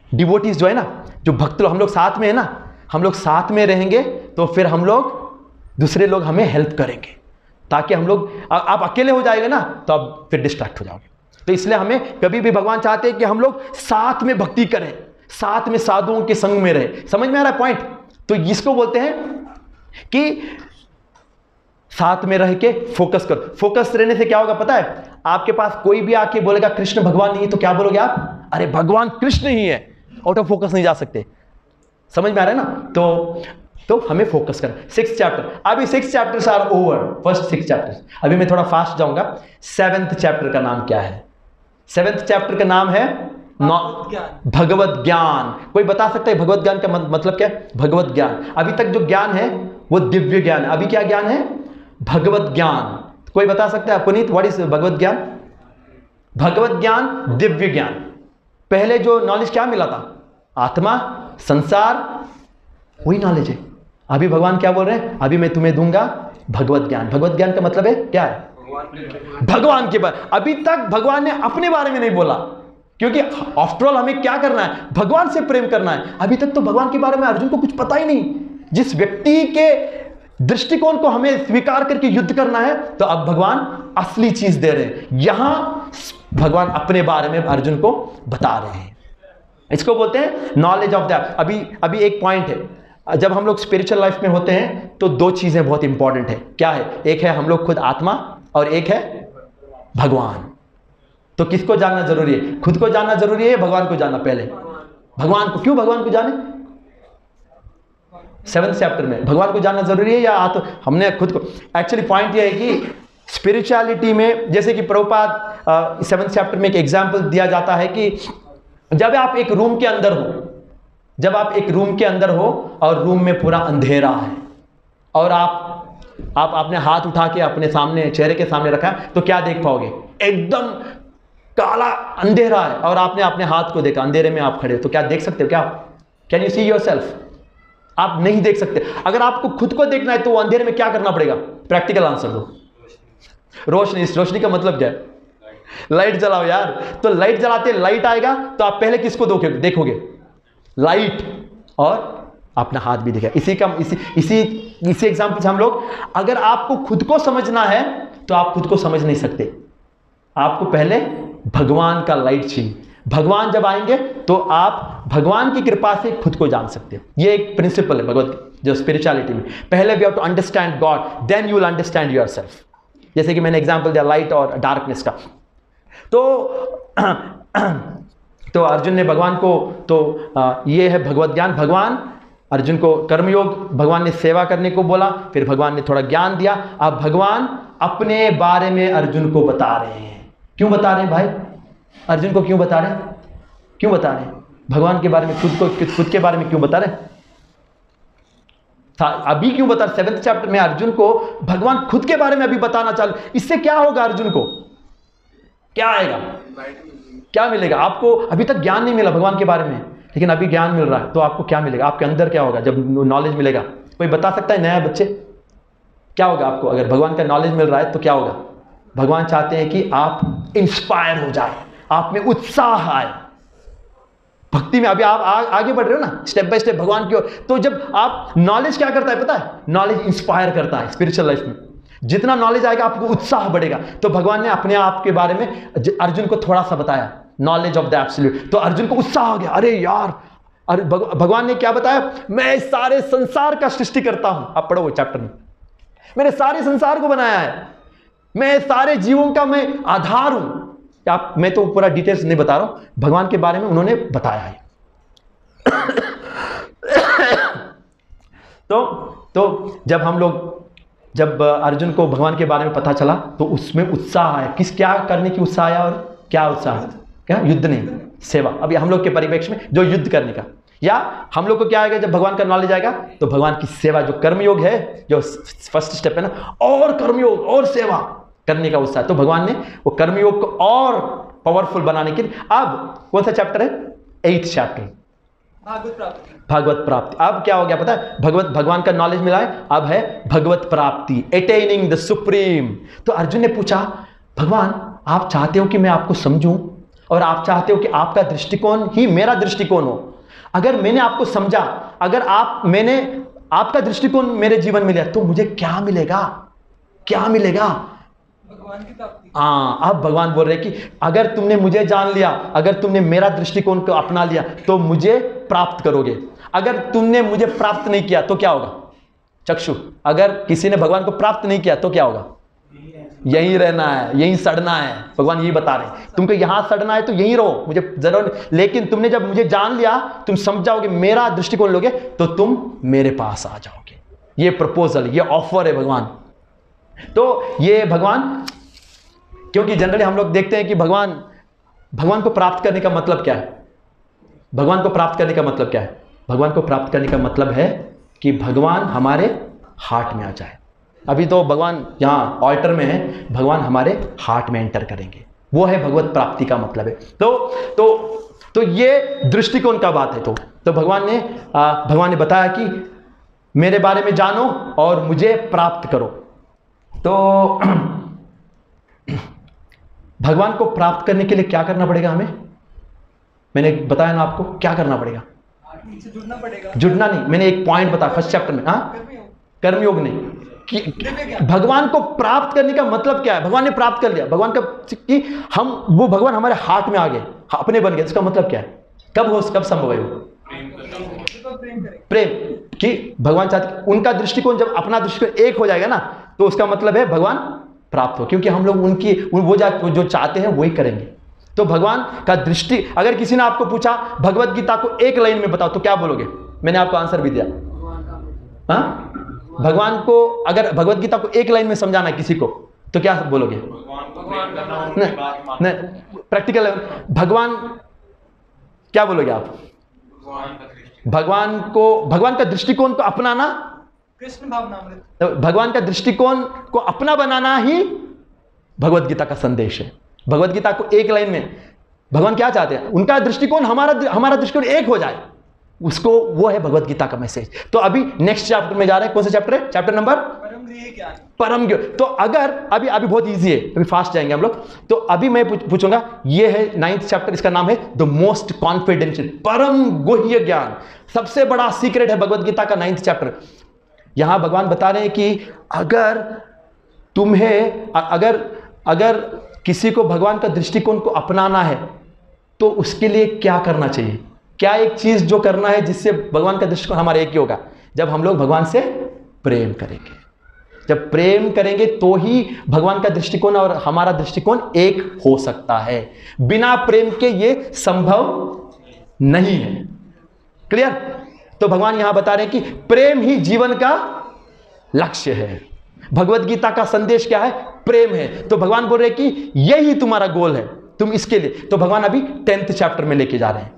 डिवोटीज जो है ना, जो भक्त लोग, हम लोग साथ में है ना, हम लोग साथ में रहेंगे तो फिर हम लोग, दूसरे लोग हमें हेल्प करेंगे। ताकि हम लोग, आप अकेले हो जाएंगे ना तो आप फिर डिस्ट्रैक्ट हो जाओगे। तो इसलिए हमें कभी भी भगवान चाहते हैं कि हम लोग साथ में भक्ति करें, साथ में साधुओं के संग में रहे। समझ में आ रहा है पॉइंट? तो इसको बोलते हैं कि साथ में रह के फोकस करो। फोकस रहने से क्या होगा पता है? आपके पास कोई भी आके बोलेगा कृष्ण भगवान नहीं है, तो क्या बोलोगे आप? अरे भगवान कृष्ण ही है। आउट ऑफ फोकस नहीं जा सकते। समझ में आ रहा है ना? तो हमें फोकस करना। 6th चैप्टर, अभी 6 chapters are over, first 6 chapters. अभी मैं थोड़ा फास्ट जाऊंगा। 7th चैप्टर का नाम क्या है? 7th चैप्टर का नाम है भगवत ज्ञान। कोई बता सकता है भगवत ज्ञान का मतलब क्या है? भगवत ज्ञान, अभी तक जो ज्ञान है वो दिव्य ज्ञान है। अभी क्या ज्ञान है? भगवत ज्ञान। कोई बता सकता है पुनीत, व्हाट इज भगवत ज्ञान? भगवत ज्ञान, दिव्य ज्ञान। पहले जो नॉलेज क्या मिला था? आत्मा, संसार, वही नॉलेज है। अभी भगवान क्या बोल रहे हैं? अभी मैं तुम्हें दूंगा भगवत ज्ञान। भगवत ज्ञान का मतलब है क्या है? भगवान के बारे। अभी तक भगवान ने अपने बारे में नहीं बोला, क्योंकि आफ्टर ऑल हमें क्या करना है? भगवान से प्रेम करना है। अभी तक तो भगवान के बारे में अर्जुन को कुछ पता ही नहीं। जिस व्यक्ति के दृष्टिकोण को हमें स्वीकार करके युद्ध करना है, तो अब भगवान असली चीज दे रहे हैं। यहां भगवान अपने बारे में अर्जुन को बता रहे हैं। इसको बोलते हैं नॉलेज ऑफ द। अभी एक पॉइंट है, जब हम लोग स्पिरिचुअल लाइफ में होते हैं तो 2 चीजें बहुत इंपॉर्टेंट है। क्या है? एक है हम लोग खुद आत्मा और एक है भगवान। तो किसको जानना जरूरी है? खुद को जानना जरूरी है, भगवान को जानना पहले? भगवान को। क्यों भगवान को जाने? 7th चैप्टर में भगवान को जानना जरूरी है या हमने खुद को? एक्चुअली पॉइंट यह है कि स्पिरिचुअलिटी में, जैसे कि प्रभुपाद 7th चैप्टर में एक एग्जाम्पल दिया जाता है कि जब आप एक रूम के अंदर हो, जब आप एक रूम के अंदर हो और रूम में पूरा अंधेरा है और आप अपने हाथ उठा के अपने सामने, चेहरे के सामने रखा है, तो क्या देख पाओगे? एकदम काला अंधेरा है और आपने अपने हाथ को देखा, अंधेरे में आप खड़े हो, तो क्या देख सकते हो? क्या कैन यू सी योरसेल्फ? आप नहीं देख सकते। अगर आपको खुद को देखना है तो अंधेरे में क्या करना पड़ेगा? प्रैक्टिकल आंसर दो। रोशनी का मतलब क्या है? लाइट जलाओ यार। तो लाइट जलाते लाइट आएगा तो आप पहले किसको देखोगे? लाइट, और अपना हाथ भी दिखेगा। इसी एग्जांपल से हम लोग, अगर आपको खुद को समझना है तो आप खुद को समझ नहीं सकते। आपको पहले भगवान का लाइट चाहिए। भगवान जब आएंगे तो आप भगवान की कृपा से खुद को जान सकते हो। ये एक प्रिंसिपल है भगवत जो स्पिरिचुअलिटी में। पहले we have to understand God, then you will understand yourself. जैसे कि मैंने एग्जांपल दिया लाइट और डार्कनेस का। तो अर्जुन ने भगवान को, ये है भगवत ज्ञान। भगवान अर्जुन को कर्मयोग, भगवान ने सेवा करने को बोला, फिर भगवान ने थोड़ा ज्ञान दिया। अब भगवान अपने बारे में अर्जुन को बता रहे हैं। क्यों बता रहे हैं भाई? अर्जुन को क्यों बता रहे हैं? क्यों बता रहे हैं? भगवान के बारे में, खुद के बारे में क्यों बता रहे हैं? अभी क्यों बता रहे? 7th चैप्टर में अर्जुन को भगवान खुद के बारे में अभी बताना चालू। इससे क्या होगा? अर्जुन को क्या आएगा? क्या मिलेगा आपको? अभी तक ज्ञान नहीं मिला भगवान के बारे में, लेकिन अभी ज्ञान मिल रहा है, तो आपको क्या मिलेगा? आपके अंदर क्या होगा जब नॉलेज मिलेगा? कोई बता सकता है? नया बच्चे, क्या होगा आपको अगर भगवान का नॉलेज मिल रहा है? तो क्या होगा? भगवान चाहते हैं कि आप इंस्पायर हो जाए, आप में उत्साह आए भक्ति में। अभी आप आगे बढ़ रहे हो ना स्टेप बाय स्टेप भगवान की ओर। तो जब आप नॉलेज क्या करता है पता है? नॉलेज इंस्पायर करता है स्पिरिचुअल लाइफ में। जितना नॉलेज आएगा आपको उत्साह बढ़ेगा। तो भगवान ने अपने आप के बारे में अर्जुन को थोड़ा सा बताया, नॉलेज ऑफ द एब्सोल्यूट। तो अर्जुन को उत्साह हो गया, अरे यार, अरे भगवान ने क्या बताया? मैं सारे संसार का सृष्टि करता हूं। आप पढ़ो वो चैप्टर में, मैंने सारे संसार को बनाया है, मैं सारे जीवों का मैं आधार हूं। आप, मैं तो पूरा डिटेल्स नहीं बता रहा हूं, भगवान के बारे में उन्होंने बताया है। तो जब अर्जुन को भगवान के बारे में पता चला तो उसमें उत्साह आया। क्या करने की उत्साह आया? और क्या उत्साह? क्या? युद्ध नहीं, सेवा। अभी हम लोग के परिप्रेक्ष्य में जो युद्ध करने का, या हम लोग को क्या आएगा जब भगवान का नॉलेज आएगा? तो भगवान की सेवा, जो कर्मयोग है, जो फर्स्ट स्टेप है ना, और कर्मयोग और सेवा करने का उत्साह। तो भगवान ने वो कर्मयोग को और पावरफुल बनाने के लिए, अब कौन सा चैप्टर है? 8th चैप्टर, भागवत प्राप्ति। अब क्या हो गया पता है? भगवान का नॉलेज मिला है, अब है भगवत प्राप्ति, अटेनिंग द सुप्रीम। तो अर्जुन ने पूछा, भगवान आप चाहते हो कि मैं आपको समझूं, और आप चाहते हो कि आपका दृष्टिकोण ही मेरा दृष्टिकोण हो। अगर मैंने आपको समझा, अगर मैंने आपका दृष्टिकोण मेरे जीवन में लिया, तो मुझे क्या मिलेगा? क्या मिलेगा? भगवान की प्राप्ति। अब भगवान बोल रहे कि अगर तुमने मुझे जान लिया, अगर तुमने मेरा दृष्टिकोण को अपना लिया, तो मुझे प्राप्त करोगे। अगर तुमने मुझे प्राप्त नहीं किया तो क्या होगा? चक्षु, अगर किसी ने भगवान को प्राप्त नहीं किया तो क्या होगा? यहीं रहना है, यहीं सड़ना है। भगवान यही बता रहे हैं, तुमको यहां सड़ना है तो यहीं रहो, मुझे जरूर नहीं। लेकिन तुमने जब मुझे जान लिया, तुम समझ जाओगे, मेरा दृष्टिकोण लोगे, तो तुम मेरे पास आ जाओगे। ये प्रपोजल, ये ऑफर है भगवान। तो ये भगवान, क्योंकि जनरली हम लोग देखते हैं कि भगवान को प्राप्त करने का मतलब क्या है? भगवान को प्राप्त करने का मतलब क्या है? भगवान को प्राप्त करने का मतलब है कि भगवान हमारे हार्ट में आ जाए। अभी तो भगवान यहाँ ऑल्टर में है, भगवान हमारे हार्ट में एंटर करेंगे, वो है भगवत प्राप्ति का मतलब है। तो ये दृष्टिकोण का बात है। तो भगवान ने बताया कि मेरे बारे में जानो और मुझे प्राप्त करो। तो भगवान को प्राप्त करने के लिए क्या करना पड़ेगा हमें? मैंने बताया ना आपको क्या करना पड़ेगा? जुड़ना पड़ेगा। जुड़ना नहीं, मैंने एक पॉइंट बताया फर्स्ट चैप्टर में, कर्मयोग नहीं, कि भगवान को प्राप्त करने का मतलब क्या है? भगवान ने प्राप्त कर लिया, भगवान का कि वो भगवान हमारे हार्ट में आ गए, अपने बन गए। इसका मतलब क्या है? कब संभव है वो? प्रेम। कि भगवान चाहते, उनका दृष्टिकोण जब अपना दृष्टिकोण एक हो जाएगा ना, तो उसका मतलब है भगवान प्राप्त हो, क्योंकि हम लोग उनकी वो जो चाहते हैं वही करेंगे। तो भगवान का दृष्टि, अगर किसी ने आपको पूछा भगवत गीता को एक लाइन में बताओ, तो क्या बोलोगे? मैंने आपको आंसर भी दिया। हाँ, भगवान को अगर भगवत गीता को एक लाइन में समझाना है किसी को, तो क्या बोलोगे? नहीं, प्रैक्टिकल भगवान क्या बोलोगे आप? भगवान का दृष्टिकोण को अपनाना, कृष्ण भावनामृत, भगवान का दृष्टिकोण को अपना बनाना ही भगवत गीता का संदेश है। भगवत गीता को एक लाइन में भगवान क्या चाहते हैं? उनका दृष्टिकोण हमारा दृष्टिकोण एक हो जाए, उसको, वो है भगवत गीता का मैसेज। तो अभी नेक्स्ट चैप्टर में जा रहे हैं। कौन सा चैप्टर है? चैप्टर नंबर परम ज्ञान। तो अगर अभी बहुत इजी है, अभी फास्ट जाएंगे हम लोग। तो अभी मैं पूछूंगा, ये है 9th चैप्टर, इसका नाम है द मोस्ट कॉन्फिडेंशियल, परम गुह्य ज्ञान। सबसे बड़ा सीक्रेट है भगवत गीता का 9th चैप्टर। यहां भगवान बता रहे हैं कि अगर किसी को भगवान का दृष्टिकोण को अपनाना है, तो उसके लिए क्या करना चाहिए? क्या एक चीज जो करना है जिससे भगवान का दृष्टिकोण हमारा एक ही होगा? जब हम लोग भगवान से प्रेम करेंगे। जब प्रेम करेंगे तो ही भगवान का दृष्टिकोण और हमारा दृष्टिकोण एक हो सकता है। बिना प्रेम के ये संभव नहीं है। क्लियर? तो भगवान यहां बता रहे हैं कि प्रेम ही जीवन का लक्ष्य है। भगवत गीता का संदेश क्या है? प्रेम है। तो भगवान बोल रहे हैं कि यही तुम्हारा गोल है। तुम इसके लिए। तो भगवान अभी 10th चैप्टर में लेके जा रहे हैं।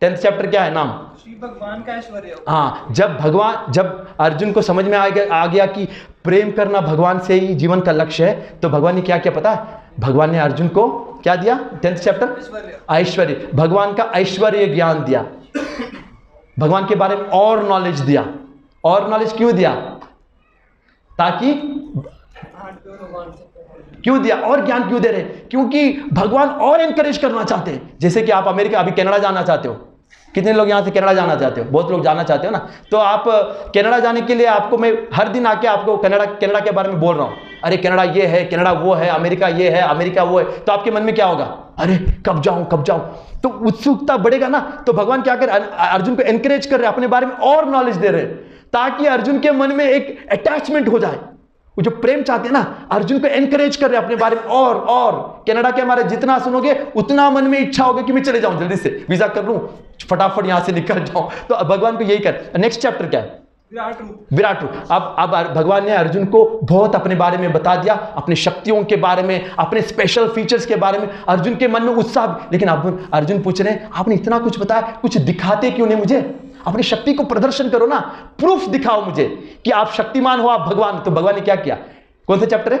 10th चैप्टर क्या है नाम? श्री भगवान का ऐश्वर्य। हाँ, जब अर्जुन को समझ में आ गया कि प्रेम करना भगवान से ही जीवन का लक्ष्य है, तो भगवान ने क्या किया पता है? भगवान ने अर्जुन को क्या दिया? 10th चैप्टर ऐश्वर्य, भगवान का ऐश्वर्य ज्ञान दिया, भगवान के बारे में और नॉलेज दिया। और नॉलेज क्यों दिया? ताकि क्यों दिया? और ज्ञान क्यों दे रहे? क्योंकि भगवान और एनकरेज करना चाहते हैं। जैसे कि आप अमेरिका, अभी कनाडा जाना चाहते हो, कितने लोग यहां से कनाडा जाना चाहते हो? बहुत लोग जाना चाहते हो ना। तो आप कनाडा जाने के लिए आपको मैं हर दिन आके आपको कनाडा के बारे में बोल रहा हूं, अरे कनाडा ये है, कनाडा वो है, अमेरिका ये है, अमेरिका वो है, तो आपके मन में क्या होगा? अरे कब जाऊं कब जाऊं, तो उत्सुकता बढ़ेगा ना। तो भगवान क्या कर अर्जुन को एनकरेज कर रहे, अपने बारे में और नॉलेज दे रहे, ताकि अर्जुन के मन में एक अटैचमेंट हो जाए। वो जो प्रेम चाहते हैं ना, अर्जुन को एनकरेज कर रहे अपने बारे में और कनाडा के हमारे जितना सुनोगे उतना मन में इच्छा होगी कि मैं चले जाऊं, जल्दी से वीजा कर लूं, फटाफट यहां से निकल जाऊं। तो भगवान को यही कर। नेक्स्ट चैप्टर क्या है? विराट रूप। अब भगवान ने अर्जुन को बहुत अपने बारे में बता दिया, अपनी शक्तियों के बारे में, अपने स्पेशल फीचर्स के बारे में। अर्जुन के मन में उत्साह, लेकिन अब अर्जुन पूछ रहे हैं आपने इतना कुछ बताया, कुछ दिखाते क्यों नहीं मुझे? अपनी शक्ति को प्रदर्शन करो ना, प्रूफ दिखाओ मुझे कि आप शक्तिमान हो, आप भगवान। तो भगवान ने क्या किया? कौन सा चैप्टर है?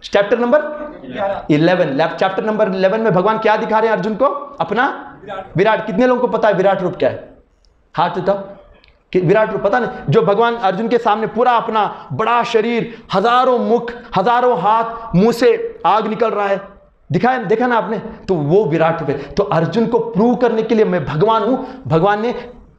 Chapter number 11। चैप्टर नंबर 11 में भगवान क्या दिखा रहे हैं अर्जुन को? अपना विराट। कितने लोगों को पता है विराट रूप क्या है? हाथ उठाओ कि विराट रूप पता नहीं। जो भगवान अर्जुन के सामने पूरा अपना बड़ा शरीर, हजारों मुख, हजारों हाथ, मुंह से आग निकल रहा है, दिखाया, देखा ना आपने? तो वो विराट रूप है। तो अर्जुन को प्रूव करने के लिए मैं भगवान हूं, भगवान ने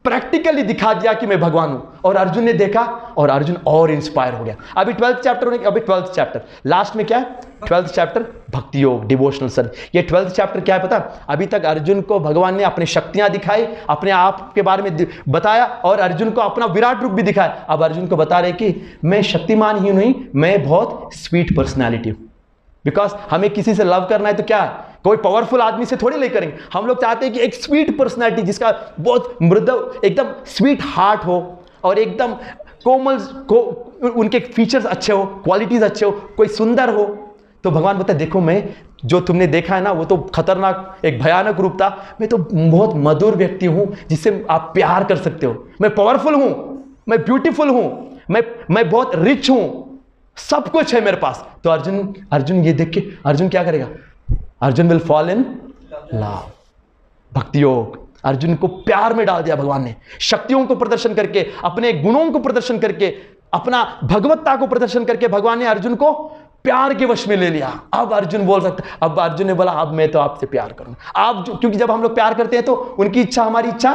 प्रैक्टिकली दिखा दिया कि मैं भगवान हूं, और अर्जुन ने देखा और अर्जुन और इंस्पायर हो गया। अभी 12th चैप्टर होने, अभी 12th चैप्टर लास्ट में क्या है? 12th चैप्टर भक्ति योग, डिवोशनल सर्विस। ये 12th चैप्टर क्या है पता? अभी तक अर्जुन को भगवान ने अपनी शक्तियां दिखाई, अपने आप के बारे में बताया, और अर्जुन को अपना विराट रूप भी दिखाया। अब अर्जुन को बता रहे कि मैं शक्तिमान ही नहीं, मैं बहुत स्वीट पर्सनैलिटी हूं। बिकॉज हमें किसी से लव करना है तो क्या है? कोई पावरफुल आदमी से थोड़ी ले करेंगे। हम लोग चाहते हैं कि एक स्वीट पर्सनैलिटी, जिसका बहुत मृदु, एकदम स्वीट हार्ट हो, और एकदम कोमल को उनके फीचर्स अच्छे हो, क्वालिटीज अच्छे हो, कोई सुंदर हो। तो भगवान बताए देखो, मैं जो तुमने देखा है ना, वो तो खतरनाक, एक भयानक रूप था। मैं तो बहुत मधुर व्यक्ति हूं, जिससे आप प्यार कर सकते हो। मैं पावरफुल हूं, मैं ब्यूटीफुल हूं, मैं बहुत रिच हूं, सब कुछ है मेरे पास। तो अर्जुन ये देख के अर्जुन क्या करेगा? Arjun will fall in love, भक्ति योग। अर्जुन को प्यार में डाल दिया भगवान ने, शक्तियों को प्रदर्शन करके, अपने गुणों को प्रदर्शन करके, अपना भगवत्ता को प्रदर्शन करके भगवान ने अर्जुन को प्यार के वश में ले लिया। अब अर्जुन बोल सकता, अब अर्जुन ने बोला अब मैं तो आपसे प्यार करूंगा। आप क्योंकि जब हम लोग प्यार करते हैं तो उनकी इच्छा हमारी इच्छा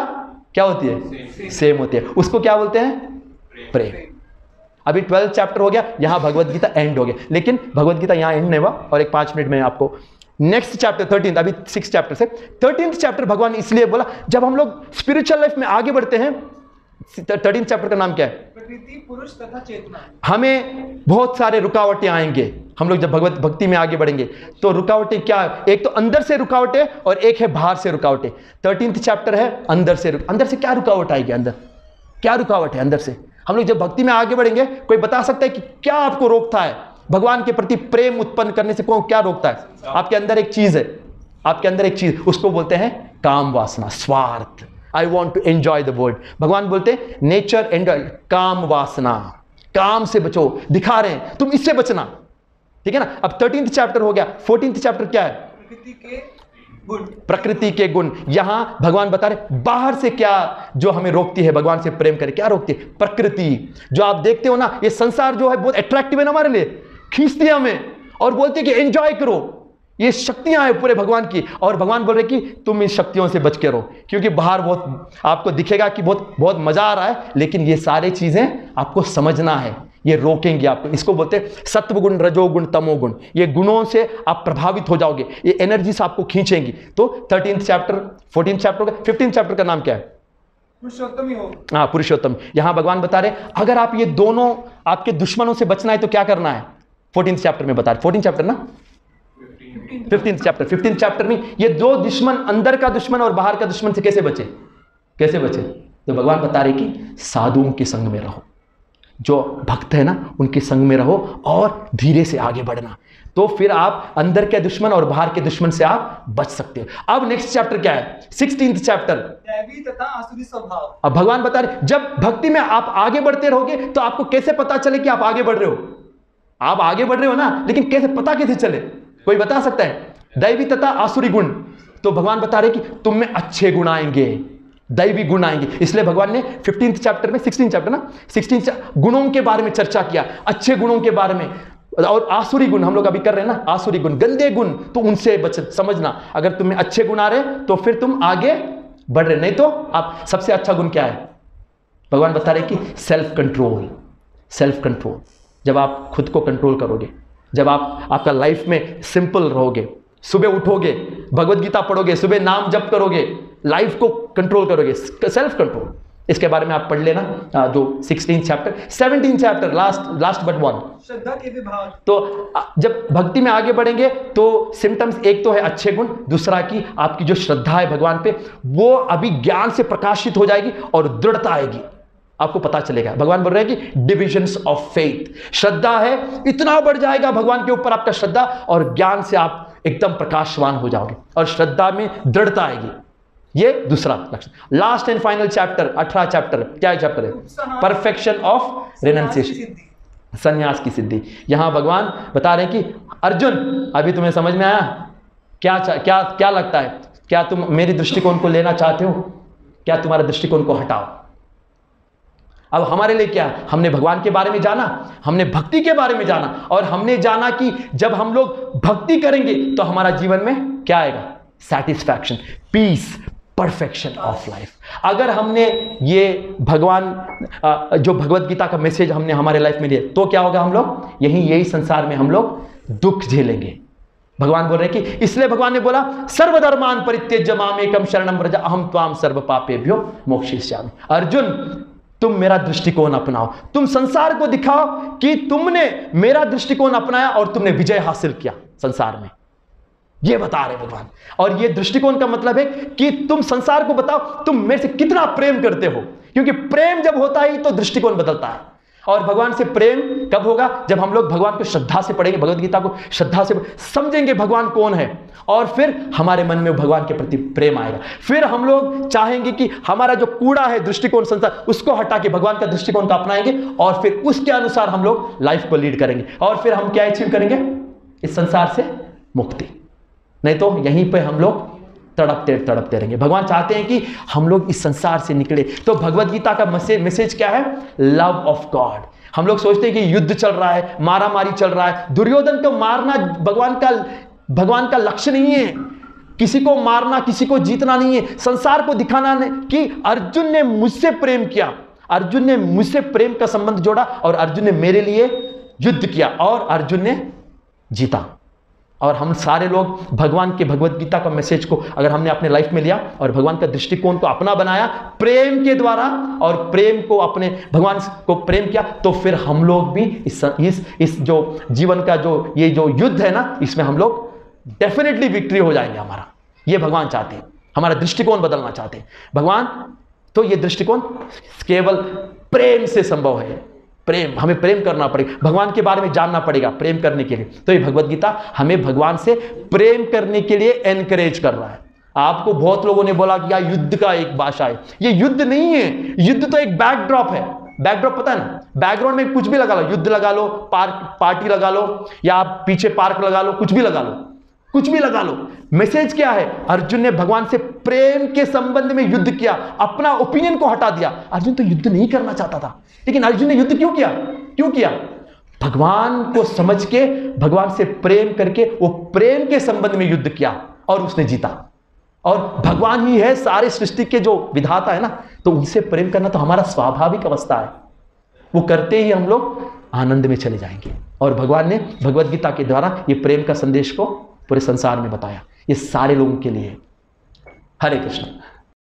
क्या होती है? सेम होती है। उसको क्या बोलते हैं? प्रेम। अभी 12th चैप्टर हो गया, यहां भगवत गीता एंड हो गया। लेकिन भगवत गीता यहां एंड नहीं हुआ, और एक 5 मिनट में आपको नेक्स्ट चैप्टर 13th, अभी 6 चैप्टर से 13th चैप्टर भगवान ने इसलिए बोला, जब हम लोग स्पिरिचुअल लाइफ में आगे बढ़ते हैं। 13th चैप्टर का नाम क्या है? प्रकृति, पुरुष तथा चेतना। हमें बहुत सारे रुकावटें आएंगे, हम लोग जब भगवत भक्ति में आगे बढ़ेंगे तो रुकावटें क्या? एक तो अंदर से रुकावटें और एक है बाहर से रुकावटें। 13th चैप्टर है अंदर से क्या रुकावट आएगी? अंदर क्या रुकावट है? अंदर से हम लोग जब भक्ति में आगे बढ़ेंगे, कोई बता सकता है कि क्या आपको रोकता है भगवान के प्रति प्रेम उत्पन्न करने से? कौन क्या रोकता है? आपके अंदर एक चीज है, आपके अंदर एक चीज, उसको बोलते हैं काम वासना, स्वार्थ। I want to enjoy the world. भगवान बोलते हैं नेचर एंजॉय, काम वासना, काम से बचो, दिखा रहे हैं तुम इससे बचना, ठीक है ना? अब 13th चैप्टर हो गया। 14th चैप्टर क्या है? प्रकृति के गुण। प्रकृति के गुण। यहां भगवान बता रहे बाहर से क्या जो हमें रोकती है भगवान से प्रेम करे, क्या रोकती है? प्रकृति। जो आप देखते हो ना, ये संसार जो है बहुत अट्रैक्टिव है ना हमारे लिए, खींचती है हमें और बोलती है कि एंजॉय करो, ये शक्तियां हैं पूरे भगवान की। और भगवान बोल रहे कि तुम इन शक्तियों से बच के रहो, क्योंकि बाहर बहुत आपको दिखेगा कि बहुत मजा आ रहा है, लेकिन ये सारी चीजें आपको समझना है, ये रोकेंगे आपको। इसको बोलते हैं सत्वगुण, रजोगुण, तमोगुण। ये गुणों से आप प्रभावित हो जाओगे, ये एनर्जी से आपको खींचेंगी। तो 13th chapter, 14th chapter, 15th chapter का नाम क्या है? पुरुषोत्तम ही हो। हाँ, पुरुषोत्तम। यहां भगवान बता रहे अगर आप ये दोनों आपके दुश्मनों से बचना है तो क्या करना है? 14th चैप्टर में बता रहे, 14th चैप्टर ना, 15th चैप्टर। 15th चैप्टर में ये दो दुश्मन, अंदर का दुश्मन और बाहर का दुश्मन से कैसे बचे? कैसे बचे? तो भगवान बता रहे कि साधुओं के संग में रहो, जो भक्त है ना उनके संग में रहो और धीरे से आगे बढ़ना, तो फिर आप अंदर के दुश्मन और बाहर के दुश्मन से आप बच सकते हो। अब नेक्स्ट चैप्टर क्या है? 16th चैप्टर, दैवी तथा आसुरी स्वभाव। अब भगवान बता रहे जब भक्ति में आप आगे बढ़ते रहोगे तो आपको कैसे पता चले कि आप आगे बढ़ रहे हो? आप आगे बढ़ रहे हो ना, लेकिन कैसे पता कैसे चले? कोई बता सकता है? दैवी तथा आसुरी गुण, तो भगवान बता रहे कि तुम में अच्छे गुण आएंगे, दैवी गुण आएंगे। इसलिए भगवान ने 15th चैप्टर में 16th चैप्टर ना 16 गुणों के बारे में चर्चा किया, अच्छे गुणों के बारे में। और आसुरी गुण हम लोग अभी कर रहे हैं ना, आसुरी गुण गंदे गुण, तो उनसे बच समझना। अगर तुम्हें अच्छे गुण आ रहे तो फिर तुम आगे बढ़ रहे, नहीं तो आप सबसे अच्छा गुण क्या है? भगवान बता रहे कि सेल्फ कंट्रोल। सेल्फ कंट्रोल, जब आप खुद को कंट्रोल करोगे, जब आप आपका लाइफ में सिंपल रहोगे, सुबह उठोगे, भगवत गीता पढ़ोगे, सुबह नाम जप करोगे, लाइफ को कंट्रोल करोगे, सेल्फ कंट्रोल। इसके बारे में आप पढ़ लेना जो 16th chapter, 17th chapter last but one, श्रद्धा के विभाग। तो जब भक्ति में आगे बढ़ेंगे तो सिम्टम्स, एक तो है अच्छे गुण, दूसरा कि आपकी जो श्रद्धा है भगवान पे वो अभी ज्ञान से प्रकाशित हो जाएगी और दृढ़ता आएगी, आपको पता चलेगा। भगवान बोल रहे हैं कि डिविजन्स ऑफ फेथ, श्रद्धा है इतना बढ़ जाएगा भगवान के ऊपर आपका श्रद्धा, और ज्ञान से आप एकदम प्रकाशवान हो जाओगे और श्रद्धा में दृढ़ता आएगी। ये दूसरा लक्षण। Last and final chapter 18 chapter, क्या चैप्टर है? परफेक्शन ऑफ रेनंसिएशन, संन्यास की सिद्धि। यहां भगवान बता रहे हैं कि अर्जुन, अभी तुम्हें समझ में आया क्या क्या क्या लगता है? क्या तुम मेरे दृष्टिकोण को लेना चाहते हो? क्या तुम्हारे दृष्टिकोण को हटाओ? अब हमारे लिए क्या? हमने भगवान के बारे में जाना, हमने भक्ति के बारे में जाना, और हमने जाना कि जब हम लोग भक्ति करेंगे तो हमारा जीवन में क्या आएगा? Satisfaction, peace, perfection of life. अगर हमने ये भगवान जो भगवत गीता का मैसेज हमने हमारे लाइफ में लिया तो क्या होगा? हम लोग यही संसार में हम लोग दुख झेलेंगे। भगवान बोल रहे हैं कि इसलिए भगवान ने बोला सर्वधर्मान परित्यज्य मामेकम शरणं व्रज अहम त्वाम सर्व पापेभ्यो मोक्षयिष्यामि। अर्जुन, तुम मेरा दृष्टिकोण अपनाओ, तुम संसार को दिखाओ कि तुमने मेरा दृष्टिकोण अपनाया और तुमने विजय हासिल किया संसार में, ये बता रहे भगवान। और ये दृष्टिकोण का मतलब है कि तुम संसार को बताओ तुम मेरे से कितना प्रेम करते हो, क्योंकि प्रेम जब होता है तो दृष्टिकोण बदलता है। और भगवान से प्रेम कब होगा? जब हम लोग भगवान को श्रद्धा से पढ़ेंगे, भगवत गीता को श्रद्धा से समझेंगे भगवान कौन है, और फिर हमारे मन में भगवान के प्रति प्रेम आएगा। फिर हम लोग चाहेंगे कि हमारा जो कूड़ा है दृष्टिकोण संसार, उसको हटा के भगवान का दृष्टिकोण को अपनाएंगे, और फिर उसके अनुसार हम लोग लाइफ को लीड करेंगे, और फिर हम क्या अचीव करेंगे? इस संसार से मुक्ति। नहीं तो यहीं पे हम लोग तड़पते रहेंगे। भगवान चाहते हैं कि हम लोग इस संसार से निकले। तो भगवत गीता का मैसेज क्या है? Love of God. हम लोग सोचते हैं कि युद्ध चल रहा है, मारामारी चल रहा है। दुर्योधन को मारना भगवान का लक्ष्य नहीं है, किसी को मारना, किसी को जीतना नहीं है। संसार को दिखाना नहीं कि अर्जुन ने मुझसे प्रेम किया, अर्जुन ने मुझसे प्रेम का संबंध जोड़ा, और अर्जुन ने मेरे लिए युद्ध किया, और अर्जुन ने जीता। और हम सारे लोग भगवान के भगवत गीता का मैसेज को अगर हमने अपने लाइफ में लिया और भगवान का दृष्टिकोण को अपना बनाया प्रेम के द्वारा, और प्रेम को अपने भगवान को प्रेम किया, तो फिर हम लोग भी इस जो जीवन का जो ये जो युद्ध है ना, इसमें हम लोग डेफिनेटली विक्ट्री हो जाएंगे हमारा। ये भगवान चाहते हैं, हमारा दृष्टिकोण बदलना चाहते हैं भगवान। तो ये दृष्टिकोण केवल प्रेम से संभव है। प्रेम, हमें प्रेम करना पड़ेगा, भगवान के बारे में जानना पड़ेगा प्रेम करने के लिए। तो ये भगवत गीता हमें भगवान से प्रेम करने के लिए एनकरेज कर रहा है। आपको बहुत लोगों ने बोला कि यार युद्ध का एक भाषा है, ये युद्ध नहीं है, युद्ध तो एक बैकड्रॉप है। बैकड्रॉप पता है ना, बैकग्राउंड में कुछ भी लगा लो, युद्ध लगा लो, पार्टी लगा लो, या आप पीछे पार्क लगा लो, कुछ भी लगा लो, कुछ भी लगा लो। मैसेज क्या है? अर्जुन ने भगवान से प्रेम के संबंध में युद्ध किया, अपना ओपिनियन को हटा दिया। अर्जुन तो युद्ध नहीं करना चाहता था, लेकिन अर्जुन ने युद्ध क्यों किया? क्यों किया? भगवान को समझ के, भगवान से प्रेम करके वो प्रेम के संबंध में युद्ध किया और उसने जीता। और भगवान ही है सारे सृष्टि के जो विधाता है ना, तो उनसे प्रेम करना तो हमारा स्वाभाविक अवस्था है। वो करते ही हम लोग आनंद में चले जाएंगे। और भगवान ने भगवत गीता के द्वारा ये प्रेम का संदेश को पूरे संसार में बताया, ये सारे लोगों के लिए। हरे कृष्ण।